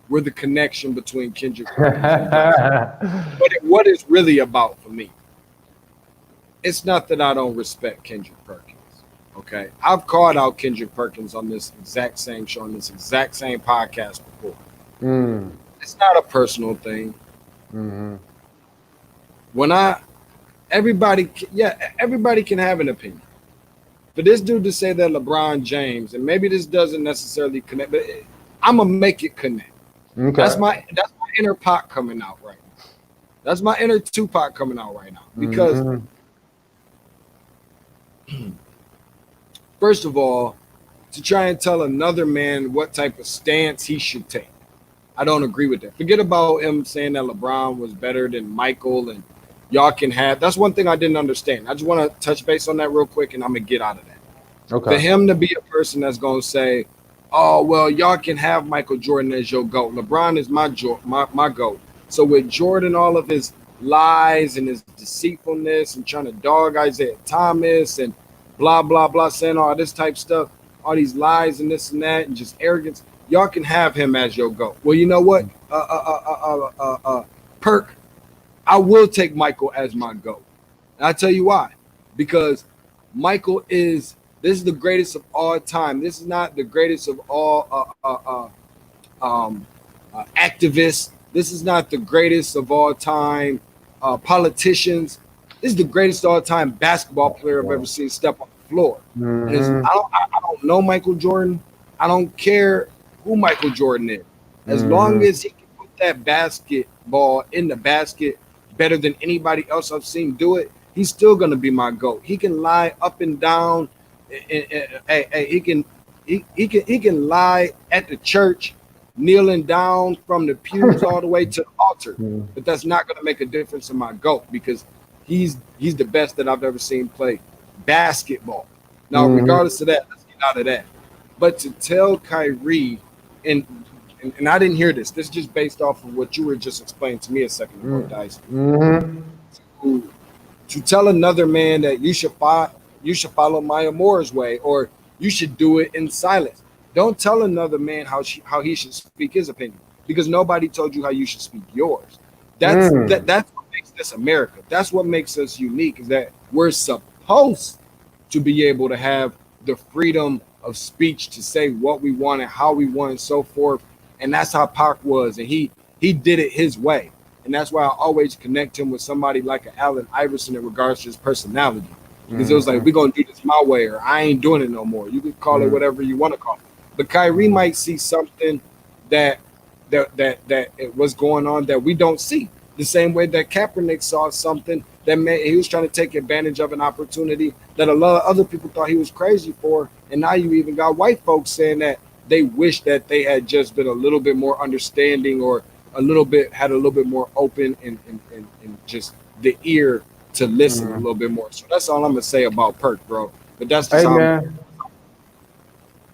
where the connection between Kendrick Perkins and blasphemy. What it's really about for me. It's not that I don't respect Kendrick Perkins. Okay. I've called out Kendrick Perkins on this exact same show, on this exact same podcast before. It's not a personal thing. When everybody can have an opinion. For this dude to say that LeBron James, and maybe this doesn't necessarily connect, but I'm gonna make it connect. Okay. That's my inner Pac coming out right now. That's my inner Tupac coming out right now. Because first of all, to try and tell another man what type of stance he should take, I don't agree with that. Forget about him saying that LeBron was better than Michael and y'all can have. That's one thing I didn't understand. I just want to touch base on that real quick and I'm going to get out of that. Okay. For him to be a person that's going to say, oh, well, y'all can have Michael Jordan as your GOAT. LeBron is my GOAT. So with Jordan, all of his lies and his deceitfulness and trying to dog Isaiah Thomas and blah, blah, blah, saying all this type stuff, all these lies and this and that and just arrogance, y'all can have him as your GOAT. Well, you know what? Perk, I will take Michael as my GOAT. And I'll tell you why. Because Michael this is the greatest of all time. This is not the greatest of all activists. This is not the greatest of all time politicians. This is the greatest of all time basketball player I've ever seen step on the floor. I don't know Michael Jordan. I don't care who Michael Jordan is. As long as he can put that basketball in the basket better than anybody else I've seen do it, he's still gonna be my GOAT. He can lie up and down. He can lie at the church, kneeling down from the pews all the way to the altar. But that's not gonna make a difference in my GOAT because he's the best that I've ever seen play basketball. Now, regardless of that, let's get out of that. But to tell Kyrie, and I didn't hear this. This is just based off of what you were just explaining to me a second ago, Dice. To tell another man that you should follow Maya Moore's way, or you should do it in silence. Don't tell another man how he should speak his opinion, because nobody told you how you should speak yours. That's what makes this America. That's what makes us unique, is that we're supposed to be able to have the freedom of speech to say what we want and how we want and so forth. And that's how Pac was, and he did it his way. And that's why I always connect him with somebody like an Allen Iverson in regards to his personality. Because it was like, we're going to do this my way, or I ain't doing it no more. You can call it whatever you want to call it. But Kyrie might see something that it was going on that we don't see. The same way that Kaepernick saw something that he was trying to take advantage of an opportunity that a lot of other people thought he was crazy for. And now you even got white folks saying that they wish that they had just been a little bit more understanding, or had a little bit more open and just the ear to listen a little bit more. So that's all I'm gonna say about Perk, bro. But that's just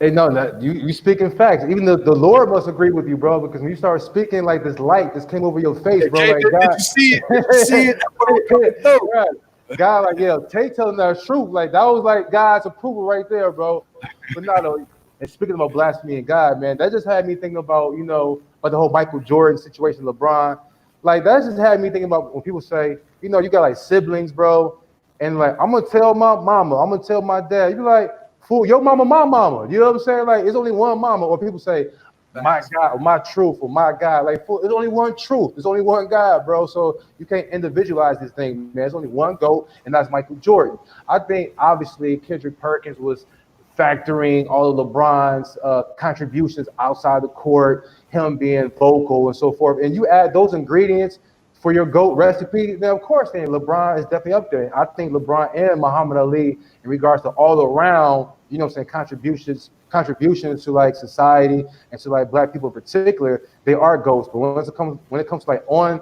Hey, no, you speaking facts. Even the Lord must agree with you, bro, because when you start speaking, like, this light just came over your face, bro. Like, God, did you see it? Did you see it? Right. God, like, yeah, Tate telling that truth. Like, that was like God's approval right there, bro. But no, and speaking about blasphemy and God, man, that just had me thinking about, about the whole Michael Jordan situation, LeBron. Like, that just had me thinking about when people say, you got like siblings, bro, and like, I'm gonna tell my mama, I'm gonna tell my dad. You be like, fool, your mama, my mama. You know what I'm saying? Like, it's only one mama. Or people say, my God, or my truth, or my God. Like, fool, there's only one truth. There's only one God, bro. So you can't individualize this thing, man. There's only one GOAT, and that's Michael Jordan. I think, obviously, Kendrick Perkins was factoring all of LeBron's contributions outside the court, him being vocal and so forth. And you add those ingredients for your GOAT recipe, then of course, then LeBron is definitely up there. I think LeBron and Muhammad Ali, in regards to all around, contributions to like society and to like Black people in particular, they are GOATs. But when it comes to like on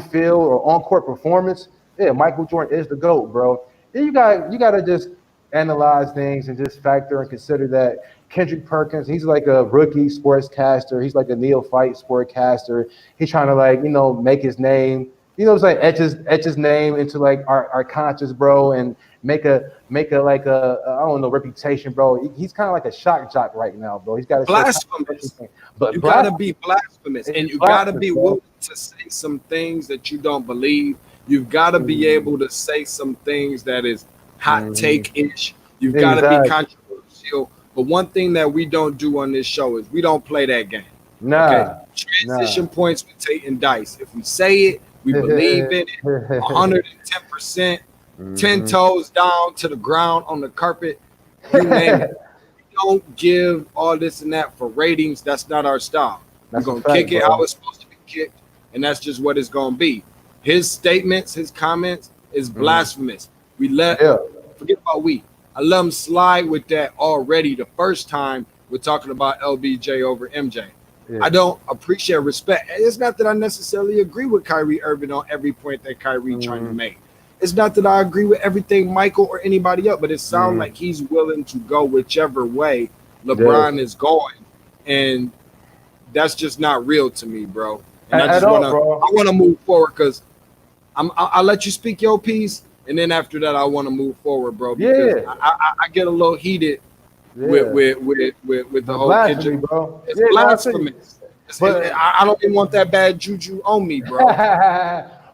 field or on court performance, yeah, Michael Jordan is the GOAT, bro. Then you gotta just analyze things and just factor and consider that Kendrick Perkins, he's like a rookie sportscaster. He's like a neophyte sportcaster. He's trying to like, make his name, it's like etch his name into like our conscious, bro, and make a like a I don't know, reputation, bro. He's kind of like a shock jock right now, bro. He's got to blasphemous. But you gotta be blasphemous, and you gotta be willing to say some things that you don't believe. You've got to be able to say some things that is hot take-ish. You've got to be controversial. But one thing that we don't do on this show is we don't play that game. Transition points with Tate and Dice. If we say it, we believe in it 110%, 10 toes down to the ground on the carpet. You name it. We don't give all this and that for ratings. That's not our style. We're going to kick it how it's supposed to be kicked, and that's just what it's going to be. His statements, his comments is blasphemous. Forget about I let him slide with that already the first time we're talking about LBJ over MJ. Yeah. I don't appreciate respect. It's not that I necessarily agree with Kyrie Irving on every point that Kyrie trying to make. It's not that I agree with everything Michael or anybody else, but it sounds like he's willing to go whichever way LeBron is going. And that's just not real to me, bro. And I want to move forward because I'll let you speak your piece. And then after that, I want to move forward, bro. Because I get a little heated with the whole Kendrick, bro. It's blasphemous. I don't even want that bad juju on me, bro.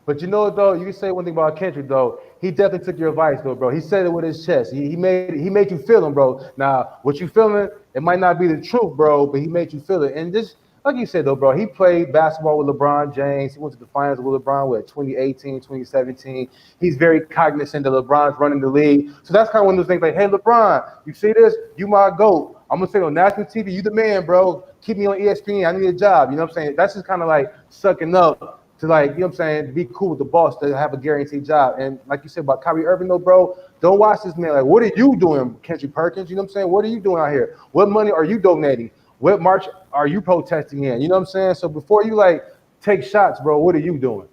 But you know what, though? You can say one thing about Kendrick, though. He definitely took your advice, though, bro. He said it with his chest. He made you feel him, bro. Now, what you feeling, it might not be the truth, bro, but he made you feel it. And just like you said, though, bro, he played basketball with LeBron James. He went to the finals with LeBron with 2018, 2017. He's very cognizant that LeBron's running the league. So that's kind of one of those things like, hey, LeBron, you see this? You my GOAT. I'm gonna say on national TV, you the man, bro. Keep me on ESPN. I need a job. You know what I'm saying? That's just kind of like sucking up to like, you know what I'm saying, to be cool with the boss to have a guaranteed job. And like you said about Kyrie Irving, though, bro, don't watch this man. Like, what are you doing, Kendrick Perkins? You know what I'm saying? What are you doing out here? What money are you donating? What march are you protesting in? You know what I'm saying? So before you like take shots, bro, what are you doing?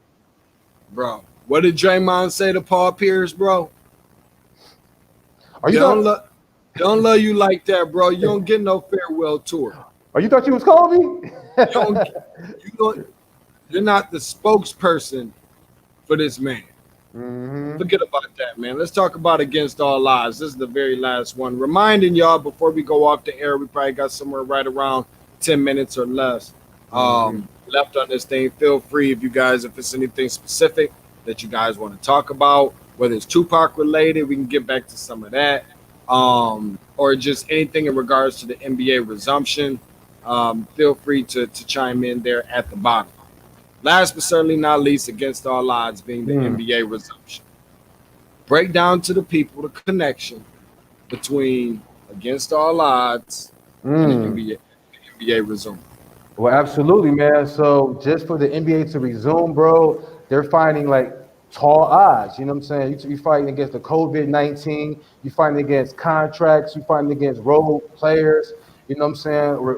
Bro, what did Draymond say to Paul Pierce, bro? Are you Don't love you like that, bro. You don't get no farewell tour. Oh, you thought you was calling me? You're not the spokesperson for this man. Mm-hmm. Forget about that, man. Let's talk about Against All Odds. This is the very last one. Reminding y'all before we go off the air, we probably got somewhere right around 10 minutes or less left on this thing. Feel free if it's anything specific that you guys want to talk about, whether it's Tupac related, we can get back to some of that. Or just anything in regards to the NBA resumption, feel free to chime in there at the bottom. Last but certainly not least, Against All Odds being the NBA resumption. Break down to the people the connection between Against All Odds and the NBA resumption. Well, absolutely, man. So just for the NBA to resume, bro, they're finding like tall odds. You know what I'm saying? You're fighting against the COVID-19. You're fighting against contracts. You're fighting against role players. You know what I'm saying?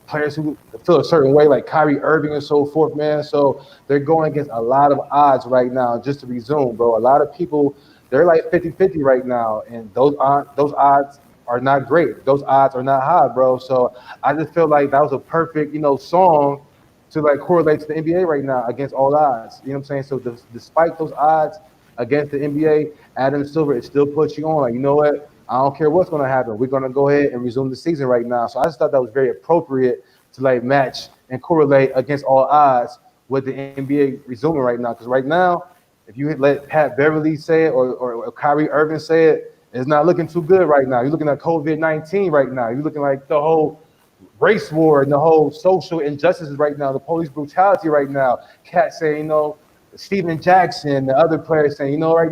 Players who feel a certain way, like Kyrie, Irving, and so forth, man. So they're going against a lot of odds right now just to resume, bro. A lot of people, they're like 50-50 right now, and those odds are not great. Those odds are not high, bro. So I just feel like that was a perfect, song to like correlate to the NBA right now Against All Odds. You know what I'm saying? So despite those odds against the NBA, Adam Silver, it still puts you on. Like, you know what? I don't care what's going to happen. We're going to go ahead and resume the season right now. So I just thought that was very appropriate to like match and correlate Against All Odds with the NBA resuming right now. Because right now, if you let Pat Beverly say it or Kyrie Irving say it, it's not looking too good right now. You're looking at COVID-19 right now. You're looking like the whole race war and the whole social injustices right now, the police brutality right now. Cat saying, Steven Jackson, the other players saying, right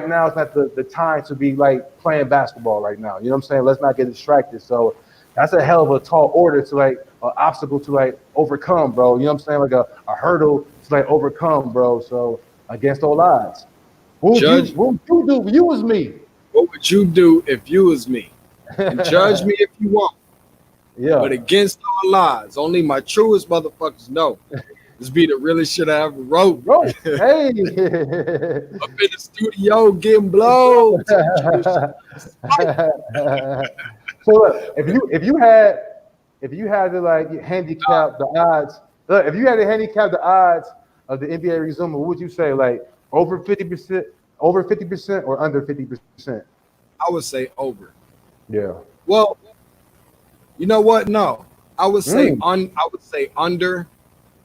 now it's not the time to be like playing basketball right now. You know what I'm saying? Let's not get distracted. So that's a hell of a tall order to like an obstacle to like overcome, bro. You know what I'm saying? Like a hurdle to like overcome, bro. So Against All Odds. What would you do if you was me? What would you do if you was me? And judge me if you want. Yeah. But Against All Odds, only my truest motherfuckers know. This be the realest shit I ever wrote. Hey. Up in the studio getting blown. So look, if you had to like handicap the odds, if you had to handicap the odds of the NBA resuming, what would you say? Like over 50%, or under 50%? I would say over. Yeah. Well, you know what? No, I would say under.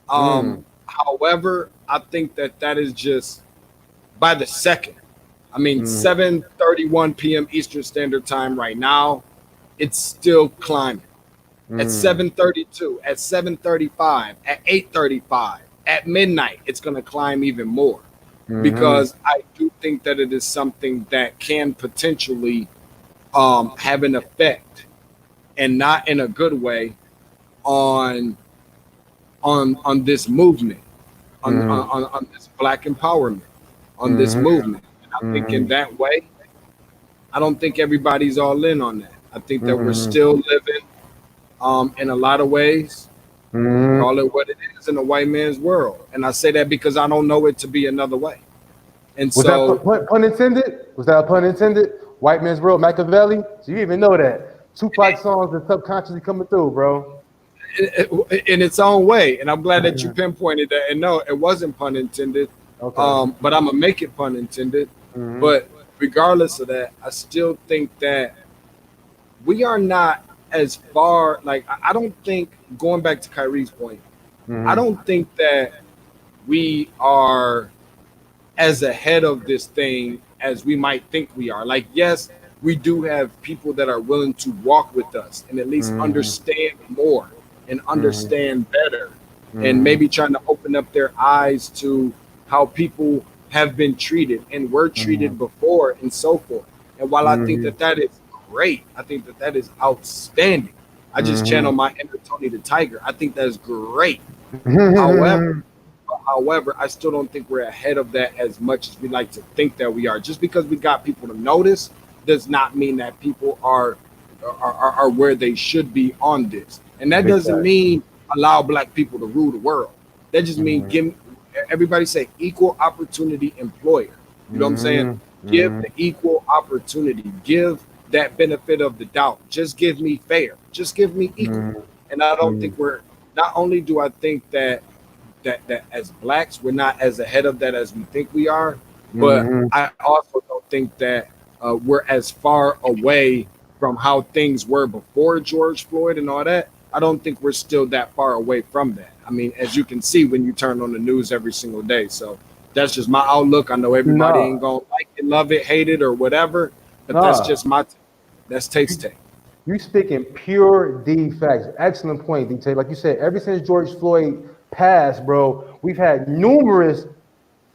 However, I think that is just by the second. I mean, 7:31 p.m. Eastern Standard Time right now, it's still climbing. At 7:32, at 7:35, at 8:35, at midnight, it's going to climb even more. Because I do think that it is something that can potentially have an effect, and not in a good way, on this movement, on this Black empowerment, on this movement. And I think in that way, I don't think everybody's all in on that. I think that we're still living in a lot of ways, call it what it is, in a white man's world. And I say that because I don't know it to be another way. And was that pun intended? Was that a pun intended? White man's world, Machiavelli? So you even know that. Tupac songs are subconsciously coming through, bro. In its own way. And I'm glad that you pinpointed that. And no, it wasn't pun intended. Okay. But I'm going to make it pun intended. But regardless of that, I still think that we are not as far, like, I don't think, going back to Kyrie's point, I don't think that we are as ahead of this thing as we might think we are. Like, yes, we do have people that are willing to walk with us and at least understand more and understand better, and maybe trying to open up their eyes to how people have been treated and were treated before and so forth. And while I think that is great. I think that is outstanding. I just channel my inner Tony the Tiger. I think that's great. However, I still don't think we're ahead of that as much as we like to think that we are. Just because we got people to notice does not mean that people are where they should be on this. And that doesn't mean allow black people to rule the world. That just means give everybody say equal opportunity employer. You know what I'm saying? Give the equal opportunity. Give that benefit of the doubt. Just give me fair. Just give me equal. And I don't think we're. Not only do I think that as blacks we're not as ahead of that as we think we are, but I also don't think that we're as far away from how things were before George Floyd and all that. I don't think we're still that far away from that. I mean, as you can see when you turn on the news every single day. So that's just my outlook. I know everybody ain't gonna like it, love it, hate it, or whatever, but that's just my that's Tate's take. You speaking pure D facts. Excellent point, D Tate. Like you said, ever since George Floyd passed, bro, we've had numerous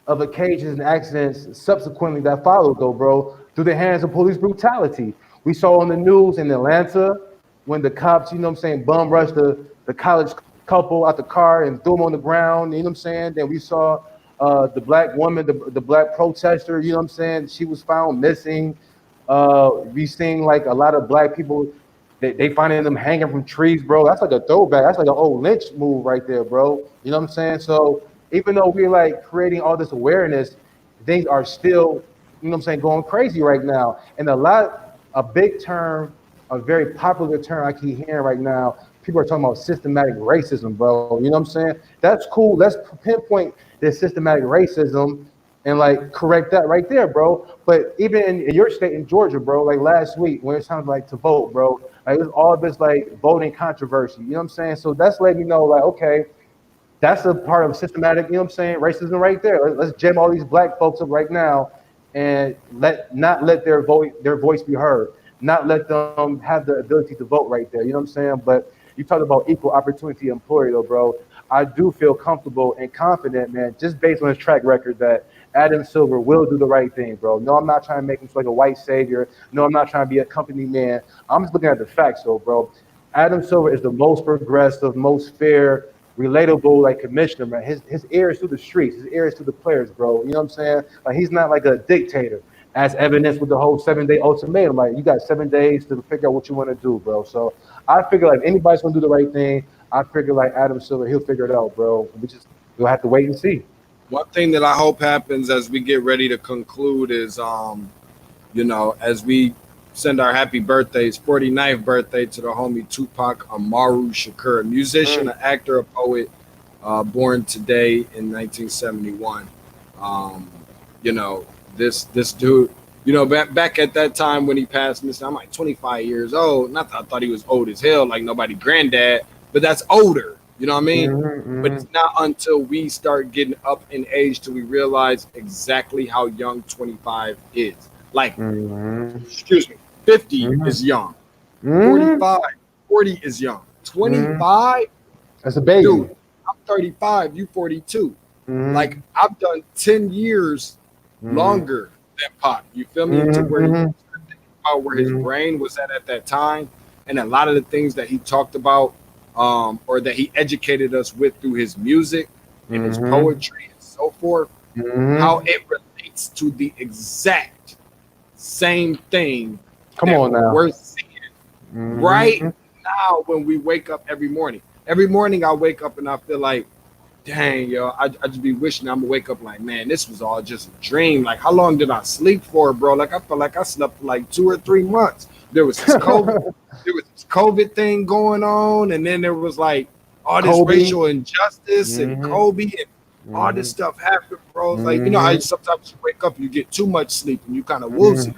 of occasions and accidents subsequently that followed, though, bro, through the hands of police brutality. We saw on the news in Atlanta when the cops, you know what I'm saying, bum rushed the college couple out the car and threw them on the ground, you know what I'm saying? Then we saw the black woman, the black protester, you know what I'm saying? She was found missing. We seen like a lot of black people, they finding them hanging from trees, bro. That's like a throwback. That's like an old lynch move right there, bro. You know what I'm saying? So even though we're like creating all this awareness, things are still, you know what I'm saying, going crazy right now. And a big term, a very popular term I keep hearing right now, people are talking about systematic racism, bro. You know what I'm saying? That's cool. Let's pinpoint this systematic racism and like correct that right there, bro. But even in your state in Georgia, bro, like last week when it's time like to vote, bro, like it's all this like voting controversy. You know what I'm saying? So that's letting you know, like, okay, that's a part of systematic, you know what I'm saying, racism right there. Let's jam all these black folks up right now and not let their voice be heard, not let them have the ability to vote right there. You know what I'm saying? But you talked about equal opportunity employer, though, bro. I do feel comfortable and confident, man, just based on his track record that Adam Silver will do the right thing, bro. No, I'm not trying to make him like a white savior. No, I'm not trying to be a company man. I'm just looking at the facts, though, bro. Adam Silver is the most progressive, most fair, relatable, like commissioner, man. His ear is to the streets. His ear is to the players, bro. You know what I'm saying? Like he's not like a dictator, as evidenced with the whole 7-day ultimatum. Like you got 7 days to figure out what you want to do, bro. So I figure like if anybody's gonna do the right thing, I figure like Adam Silver, he'll figure it out, bro. We'll have to wait and see. One thing that I hope happens as we get ready to conclude is, you know, as we send our happy birthdays, 49th birthday to the homie Tupac Amaru Shakur, a musician, an actor, a poet, born today in 1971. You know, this dude, you know, back at that time when he passed, I'm like 25 years old. Not that I thought he was old as hell, like nobody granddad, but that's older. You know what I mean? But it's not until we start getting up in age till we realize exactly how young 25 is. Like, excuse me, 50 is young. 45, 40 is young. 25? That's a baby. Dude, I'm 35, you 42. Like, I've done 10 years longer than Pop. You feel me? To where you think about where his brain was at that time. And a lot of the things that he talked about, or that he educated us with through his music and his poetry and so forth, how it relates to the exact same thing we're seeing right now when we wake up every morning. Every morning I wake up and I feel like, dang, yo, I just be wishing I'm gonna wake up like, man, this was all just a dream. Like, how long did I sleep for, bro? Like, I felt like I slept for like 2 or 3 months. There was this COVID thing going on, and then there was like all this racial injustice and Kobe and all this stuff happened, bro. It's like, you know how sometimes you wake up and you get too much sleep and you kind of woozy,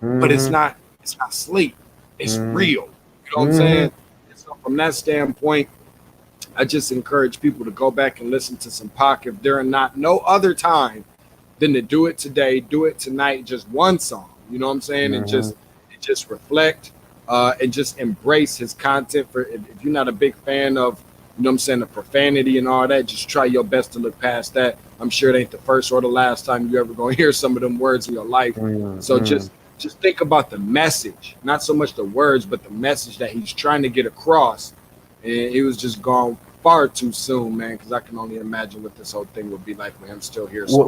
but it's not sleep, it's real. You know what I'm saying? And so from that standpoint, I just encourage people to go back and listen to some Pac if there are not no other time than to do it today, do it tonight, just one song. You know what I'm saying? And just reflect and just embrace his content. For if you're not a big fan of, you know what I'm saying, the profanity and all that, just try your best to look past that. I'm sure it ain't the first or the last time you ever gonna hear some of them words in your life. So just just think about the message, not so much the words, but the message that he's trying to get across. And it was just gone far too soon, man, because I can only imagine what this whole thing would be like with him still here. So,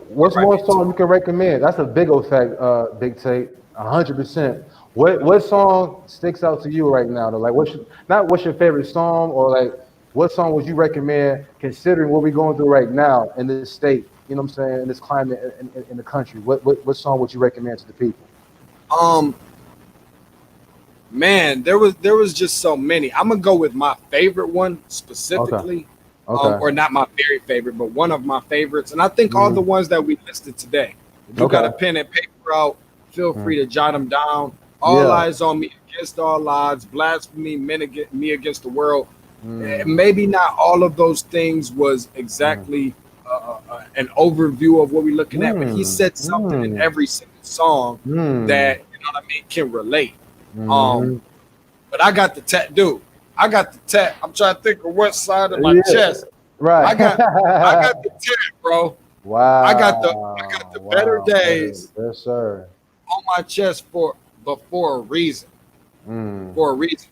what's one song you can recommend? That's a big old fact, Big Tate, 100%. What song sticks out to you right now? Though? Like, what's your favorite song, or like, what song would you recommend considering what we're going through right now in this state? You know what I'm saying? In this climate in the country, what song would you recommend to the people? Man, there was just so many. I'm gonna go with my favorite one specifically, Okay. Or not my very favorite, but one of my favorites. And I think all the ones that we listed today. If you got a pen and paper out, feel free to jot them down. All eyes on me, against all odds, blasphemy, me against the world. Maybe not all of those things was exactly an overview of what we're looking at, but he said something in every single song that, you know what I mean, can relate. But I got the tattoo. I got the tat. I'm trying to think of what side of my chest. Right. I got the tat, bro. Wow. I got the better days. Yes, sir. On my chest for a reason. For a reason.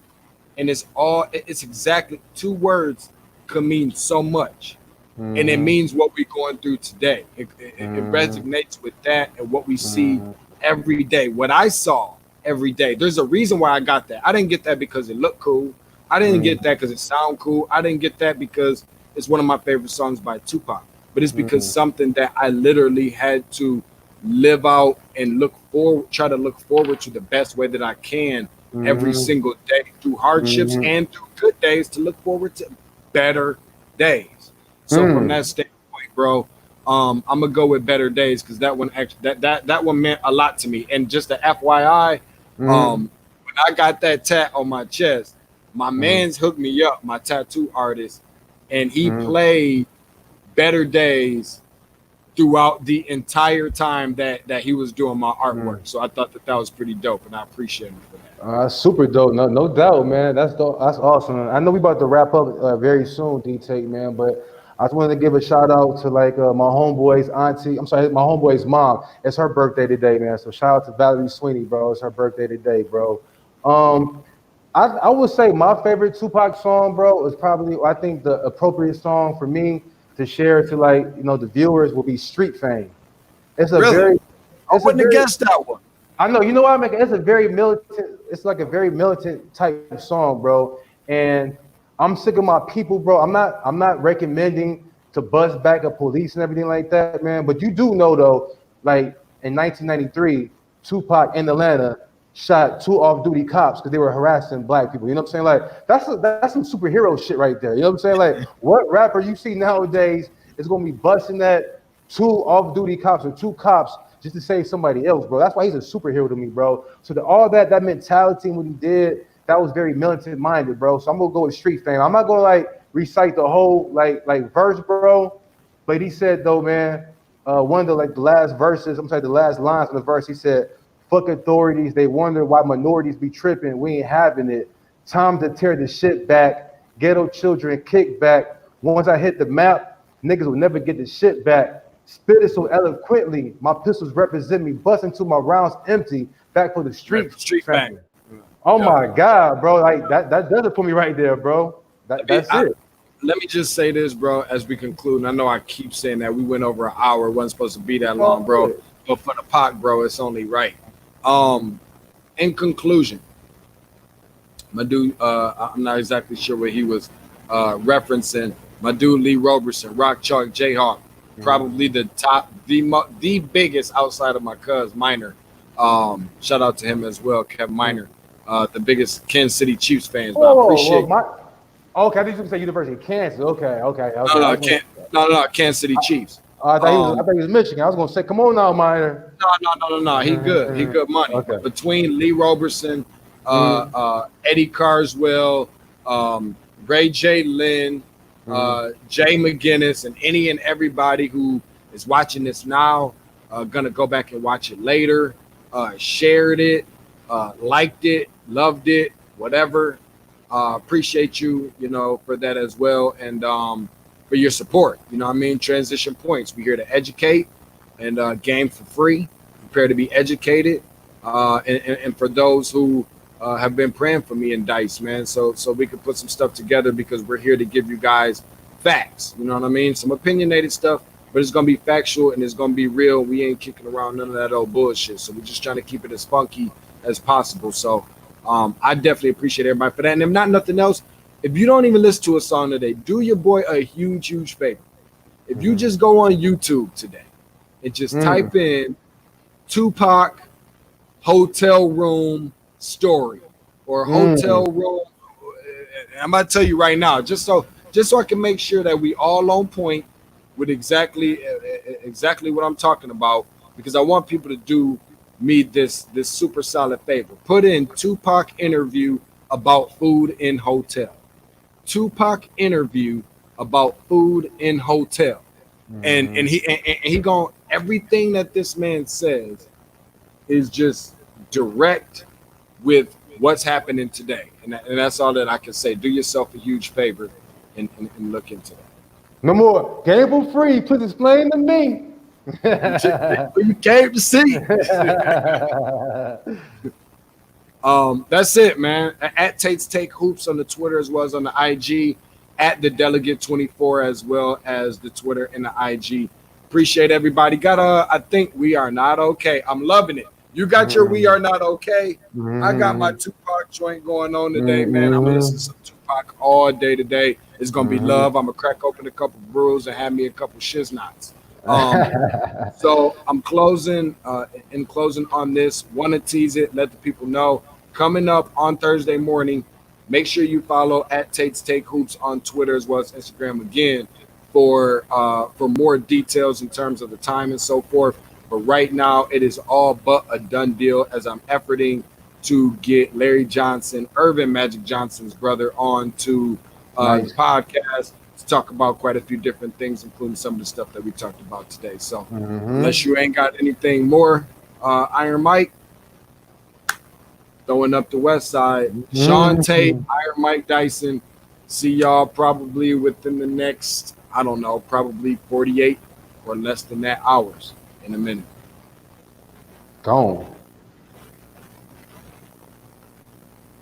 And it's exactly 2 words can mean so much. And it means what we're going through today. It resonates with that and what we see every day. What I saw every day. There's a reason why I got that. I didn't get that because it looked cool. I didn't get that because it sounded cool. I didn't get that because it's one of my favorite songs by Tupac. But it's because something that I literally had to live out and try to look forward to the best way that I can every single day through hardships and through good days, to look forward to better days. So from that standpoint, bro, I'm gonna go with Better Days, because that one actually that one meant a lot to me. And just the FYI, when I got that tat on my chest, my man's hooked me up, my tattoo artist, and he played Better Days throughout the entire time that he was doing my artwork. So I thought that was pretty dope, and I appreciate him for that. Super dope, no doubt, man. That's dope. That's awesome. I know we about to wrap up very soon, D-Tate, man, but I just wanted to give a shout out to my homeboy's auntie. I'm sorry, my homeboy's mom. It's her birthday today, man. So shout out to Valerie Sweeney, bro. It's her birthday today, bro. I would say my favorite Tupac song, bro, is probably, I think the appropriate song for me to share to the viewers will be Street Fame. It's a really? I wouldn't have guessed that one. I know, you know what I mean? It's a very militant, it's like a very militant type of song, bro. And I'm sick of my people, bro. I'm not recommending to bust back at police and everything like that, man. But you do know though, like in 1993, Tupac in Atlanta shot 2 off-duty cops because they were harassing black people. You know what I'm saying? Like that's some superhero shit right there. You know what I'm saying? Like what rapper you see nowadays is gonna be busting that 2 off-duty cops or 2 cops just to save somebody else, bro? That's why he's a superhero to me, bro. So all that mentality and what he did, that was very militant minded, bro. So I'm gonna go with Street Fame. I'm not gonna recite the whole like verse, bro. But he said though, man, one of the last verses, the last lines of the verse, he said, "Fuck authorities, they wonder why minorities be tripping. We ain't having it. Time to tear the shit back. Ghetto children kick back. Once I hit the map, niggas will never get the shit back. Spit it so eloquently, my pistols represent me. Bust into my rounds empty. Back for the street Fame. Oh my God, bro! Like that does it for me right there, bro. That's it. Let me just say this, bro, as we conclude. And I know I keep saying that we went over an hour. It wasn't supposed to be that long, bro. But for the Pac, bro, it's only right. In conclusion, my dude, I'm not exactly sure what he was referencing. My dude Lee Roberson, Rock Chalk Jayhawk, probably the biggest outside of my cuz Minor. Shout out to him as well, Kev Minor, the biggest Kansas City Chiefs fans. But I appreciate. Okay, I think you could say University of Kansas. Okay. No, Kansas City Chiefs. I thought he was Michigan. I was gonna say, come on now, Minor. No. He good. He good money. Okay. Between Lee Roberson, Eddie Carswell, Ray J. Lynn, Jay McGinnis, and any and everybody who is watching this now, gonna go back and watch it later, shared it, liked it, loved it, whatever. Appreciate you, for that as well, and for your support. You know what I mean? Transition Points. We're here to educate and game for free. Prepare to be educated and for those who have been praying for me and Dice, man, so we can put some stuff together because we're here to give you guys facts. You know what I mean? Some opinionated stuff, but it's gonna be factual and it's gonna be real. We ain't kicking around none of that old bullshit. So we're just trying to keep it as funky as possible. So I definitely appreciate everybody for that. And if not nothing else, if you don't even listen to a song today, do your boy a huge favor. If you just go on YouTube today and just type in Tupac hotel room story or hotel room, I'm gonna tell you right now, just so I can make sure that we all on point with exactly what I'm talking about, because I want people to do me this super solid favor. Put in Tupac interview about food in hotel. Tupac interview about food in hotel. And he going, everything that this man says is just direct with what's happening today. And that's all that I can say. Do yourself a huge favor and look into that. No more game for free. Please explain to me. You came to see. That's it, man. At Tate's Take Hoops on the Twitter as well as on the IG. At the Delegate 24 as well as the Twitter and the IG. Appreciate everybody. I think We Are Not Okay. I'm loving it. You got your We Are Not Okay. I got my Tupac joint going on today, man. I'm gonna listen to some Tupac all day today. It's gonna be love. I'm gonna crack open a couple brews and have me a couple shiznats. So I'm closing on this. Want to tease it, let the people know. Coming up on Thursday morning, make sure you follow at Tate's Take Hoops on Twitter as well as Instagram again for more details in terms of the time and so forth. But right now, it is all but a done deal as I'm efforting to get Larry Johnson, Irving Magic Johnson's brother, on to the podcast to talk about quite a few different things, including some of the stuff that we talked about today. So unless you ain't got anything more, Iron Mike, throwing up the west side. Sean Tate, Iron Mike Dyson. See y'all probably within the next, I don't know, probably 48 or less than that hours in a minute. Gone.